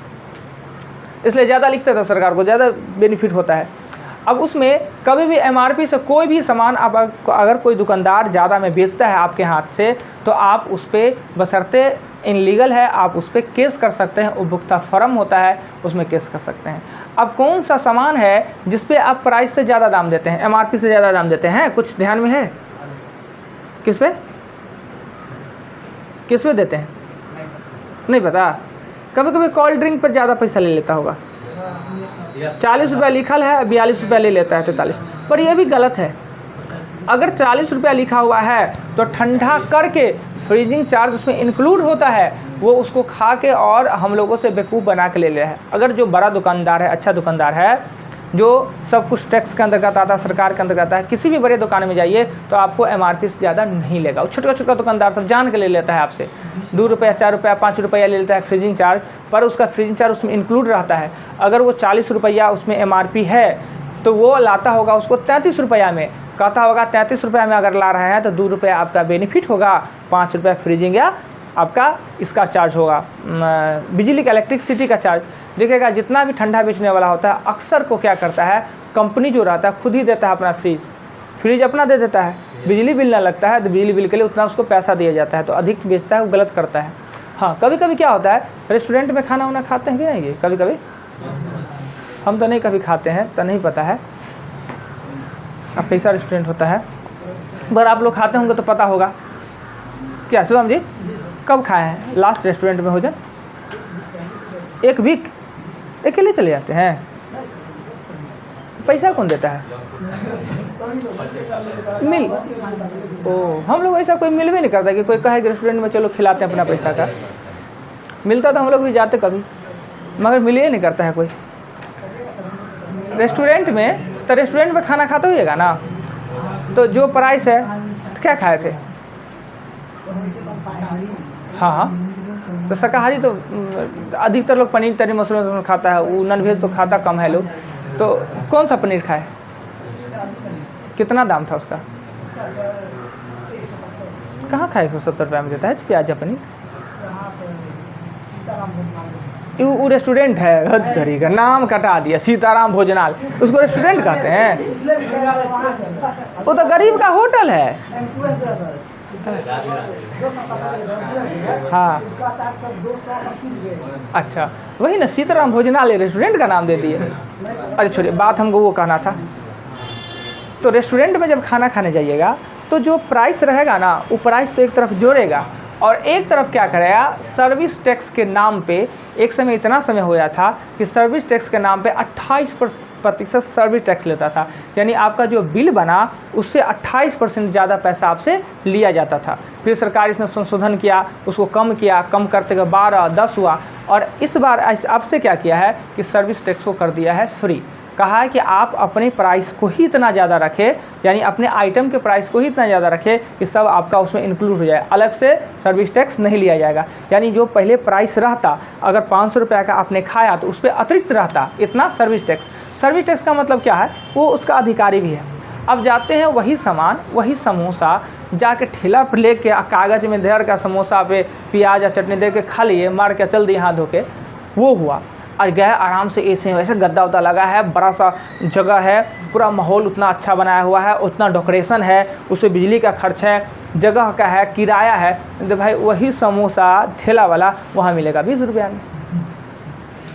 Speaker 1: इसलिए ज़्यादा लिखते तो सरकार को ज़्यादा बेनिफिट होता है। अब उसमें कभी भी MRP से कोई भी सामान आप अगर कोई दुकानदार ज़्यादा में बेचता है आपके हाथ से, तो आप उस पर बशर्ते इनलीगल है, आप उस पर केस कर सकते हैं, उपभोक्ता फर्म होता है उसमें केस कर सकते हैं। अब कौन सा सामान है जिस पे आप प्राइस से ज़्यादा दाम देते हैं, MRP से ज़्यादा दाम देते हैं, कुछ ध्यान में है? किस पे देते हैं? नहीं पता। कभी कभी कोल्ड ड्रिंक पर ज़्यादा पैसा ले लेता होगा, 40 रुपया लिखल है, 42 रुपया ले लेता है, 43, पर यह भी गलत है। अगर 40 रुपया लिखा हुआ है तो ठंडा करके फ्रीजिंग चार्ज उसमें इंक्लूड होता है, वो उसको खा के और हम लोगों से बेवकूफ़ बना के ले रहा है। अगर जो बड़ा दुकानदार है, अच्छा दुकानदार है, जो सब कुछ टैक्स के अंतर्गत आता है, सरकार के अंतर्गत आता है, किसी भी बड़े दुकान में जाइए तो आपको MRP से ज़्यादा नहीं लेगा। वो छोटा छोटा दुकानदार सब जान के ले लेता है आपसे, 2 रुपया, 4 रुपया, 5 रुपया ले लेता है फ्रीजिंग चार्ज, पर उसका फ्रीजिंग चार्ज उसमें इंक्लूड रहता है। अगर वो 40 रुपया उसमें MRP है तो वो लाता होगा उसको 33 रुपया में, कहता होगा 33 रुपया में अगर ला रहे हैं तो 2 रुपया आपका बेनिफिट होगा, 5 रुपया फ्रीजिंग या आपका इसका चार्ज होगा, बिजली का, इलेक्ट्रिसिटी का चार्ज। देखिएगा जितना भी ठंडा बेचने वाला होता है अक्सर को क्या करता है, कंपनी जो रहता है खुद ही देता है अपना फ्रीज अपना दे देता है, बिजली बिल ना लगता है, तो बिजली बिल के लिए उतना उसको पैसा दिया जाता है, तो अधिक बेचता है, वो गलत करता है। हाँ, कभी कभी क्या होता है, रेस्टोरेंट में खाना वाना खाते हैं कि नहीं? ये कभी कभी हम तो नहीं कभी खाते हैं, तो नहीं पता है अब कैसा रेस्टोरेंट होता है, पर आप लोग खाते होंगे तो पता होगा। क्या शिवम जी, कब खाए हैं लास्ट रेस्टोरेंट में भोजन? एक वीक? अकेले चले जाते हैं? पैसा कौन देता है? मिल ओ, हम लोग ऐसा कोई मिल भी नहीं करता कि कोई कहे कि रेस्टोरेंट में चलो खिलाते हैं अपना पैसा का। मिलता तो हम लोग भी जाते कभी, मगर मिल ही नहीं करता है कोई रेस्टोरेंट में। तो रेस्टोरेंट में खाना खाते होइएगा ना, तो जो प्राइस है, तो क्या खाए थे? हाँ हाँ, तो शाकाहारी तो अधिकतर लोग पनीर तरी मशरूम खाता है, वो नॉन वेज तो खाता कम है लोग। तो कौन सा पनीर खाए? कितना दाम था उसका? कहाँ खाए? 170 रुपये में देता है प्याजा पनीर। वो रेस्टोरेंट है, धरी का नाम कटा दिया, सीताराम भोजनाल, उसको रेस्टोरेंट कहते हैं? वो तो गरीब का होटल है। हाँ, अच्छा, वही ना, सीताराम भोजनालय रेस्टोरेंट का नाम दे दिए। अच्छा छोड़िए, बात हमको वो कहना था। तो रेस्टोरेंट में जब खाना खाने जाइएगा तो जो प्राइस रहेगा ना, वो प्राइस तो एक तरफ जोड़ेगा और एक तरफ क्या करेगा, सर्विस टैक्स के नाम पे। एक समय इतना समय हो गया था कि सर्विस टैक्स के नाम पे 28% सर्विस टैक्स लेता था, यानी आपका जो बिल बना उससे 28% ज़्यादा पैसा आपसे लिया जाता था। फिर सरकार इसमें संशोधन किया, उसको कम किया, कम करते हुए 12, 10 हुआ, और इस बार आपसे क्या किया है कि सर्विस टैक्स को कर दिया है फ्री। कहा है कि आप अपने प्राइस को ही इतना ज़्यादा रखें, यानी अपने आइटम के प्राइस को ही इतना ज़्यादा रखें कि सब आपका उसमें इंक्लूड हो जाए, अलग से सर्विस टैक्स नहीं लिया जाएगा। यानी जो पहले प्राइस रहता, अगर 500 रुपये का आपने खाया तो उस पर अतिरिक्त रहता इतना सर्विस टैक्स। सर्विस टैक्स का मतलब क्या है, वो उसका अधिकारी भी है। अब जाते हैं वही सामान, वही समोसा जाके ठेला पर ले के कागज़ में धर का समोसा पे प्याज या चटनी दे के खा लिए, मार के चल दिए हाथ धो के, वो हुआ। और गए आराम से, ऐसे वैसे गद्दा उद्दा लगा है, बड़ा सा जगह है, पूरा माहौल उतना अच्छा बनाया हुआ है, उतना डेकोरेशन है, उससे बिजली का खर्च है, जगह का है, किराया है। तो भाई वही समोसा ठेला वाला वहाँ मिलेगा 20 रुपये में,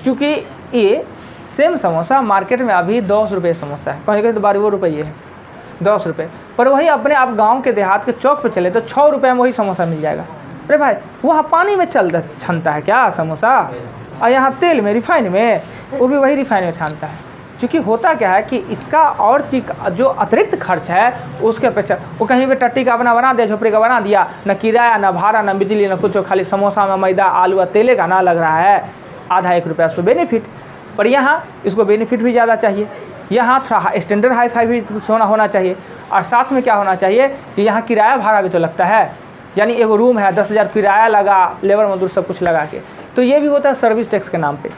Speaker 1: क्योंकि ये सेम समोसा मार्केट में अभी 10 रुपये समोसा है, कहीं कहीं तो 12 रुपये है, 10 रुपये। पर वही अपने आप गाँव के देहात के चौक पर चले तो 6 रुपये में वही समोसा मिल जाएगा। अरे भाई, वहाँ पानी में छनता है क्या समोसा, और यहाँ तेल में, रिफाइन में, वो भी वही रिफाइन में छानता है। क्योंकि होता क्या है कि इसका और चीज जो अतिरिक्त खर्च है उसके अपेक्षा, वो कहीं पे टट्टी का बना दिया, झोपड़ी का बना दिया, न किराया, न भाड़ा, न बिजली, न कुछ, खाली समोसा में मैदा, आलू और तेले का ना लग रहा है, आधा 1 रुपया उसको बेनिफिट। पर यहाँ इसको बेनिफिट भी ज़्यादा चाहिए, यहाँ थोड़ा स्टैंडर्ड हाई फाई भी होना चाहिए, और साथ में क्या होना चाहिए कि यहाँ किराया भाड़ा भी तो लगता है। यानी एक रूम है, 10,000 किराया लगा, लेबर मजदूर सब कुछ लगा के, तो ये भी होता है सर्विस टैक्स के नाम पे।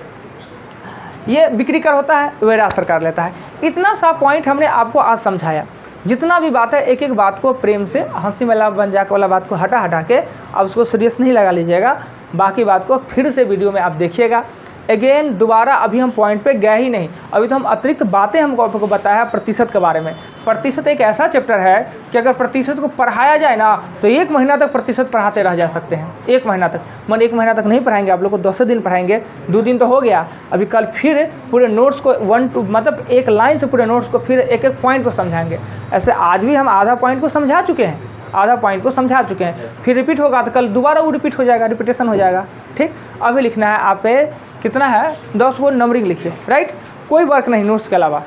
Speaker 1: ये बिक्री कर होता है, वह राज्य सरकार लेता है। इतना सा पॉइंट हमने आपको आज समझाया। जितना भी बात है, एक एक बात को प्रेम से, हंसी मजाक वाला बात को हटा के अब उसको सीरियस नहीं लगा लीजिएगा। बाकी बात को फिर से वीडियो में आप देखिएगा। अगेन दोबारा अभी हम पॉइंट पे गए ही नहीं, अभी तो हम अतिरिक्त बातें हमको आपको बताया है प्रतिशत के बारे में। प्रतिशत एक ऐसा चैप्टर है कि अगर प्रतिशत को पढ़ाया जाए ना तो 1 महीना तक प्रतिशत पढ़ाते रह जा सकते हैं। 1 महीना तक, मन 1 महीना तक नहीं पढ़ाएंगे आप लोग को, 10 दिन पढ़ाएंगे, 2 दिन तो हो गया। अभी कल फिर पूरे नोट्स को मतलब एक लाइन से पूरे नोट्स को फिर एक एक पॉइंट को समझाएंगे। ऐसे आज भी हम आधा पॉइंट को समझा चुके हैं, फिर रिपीट होगा तो कल दोबारा वो रिपीट हो जाएगा, रिपीटेशन हो जाएगा। ठीक, अभी लिखना है आप पे कितना है, 10 को नंबरिंग लिखिए, राइट, कोई वर्क नहीं नोट्स के अलावा।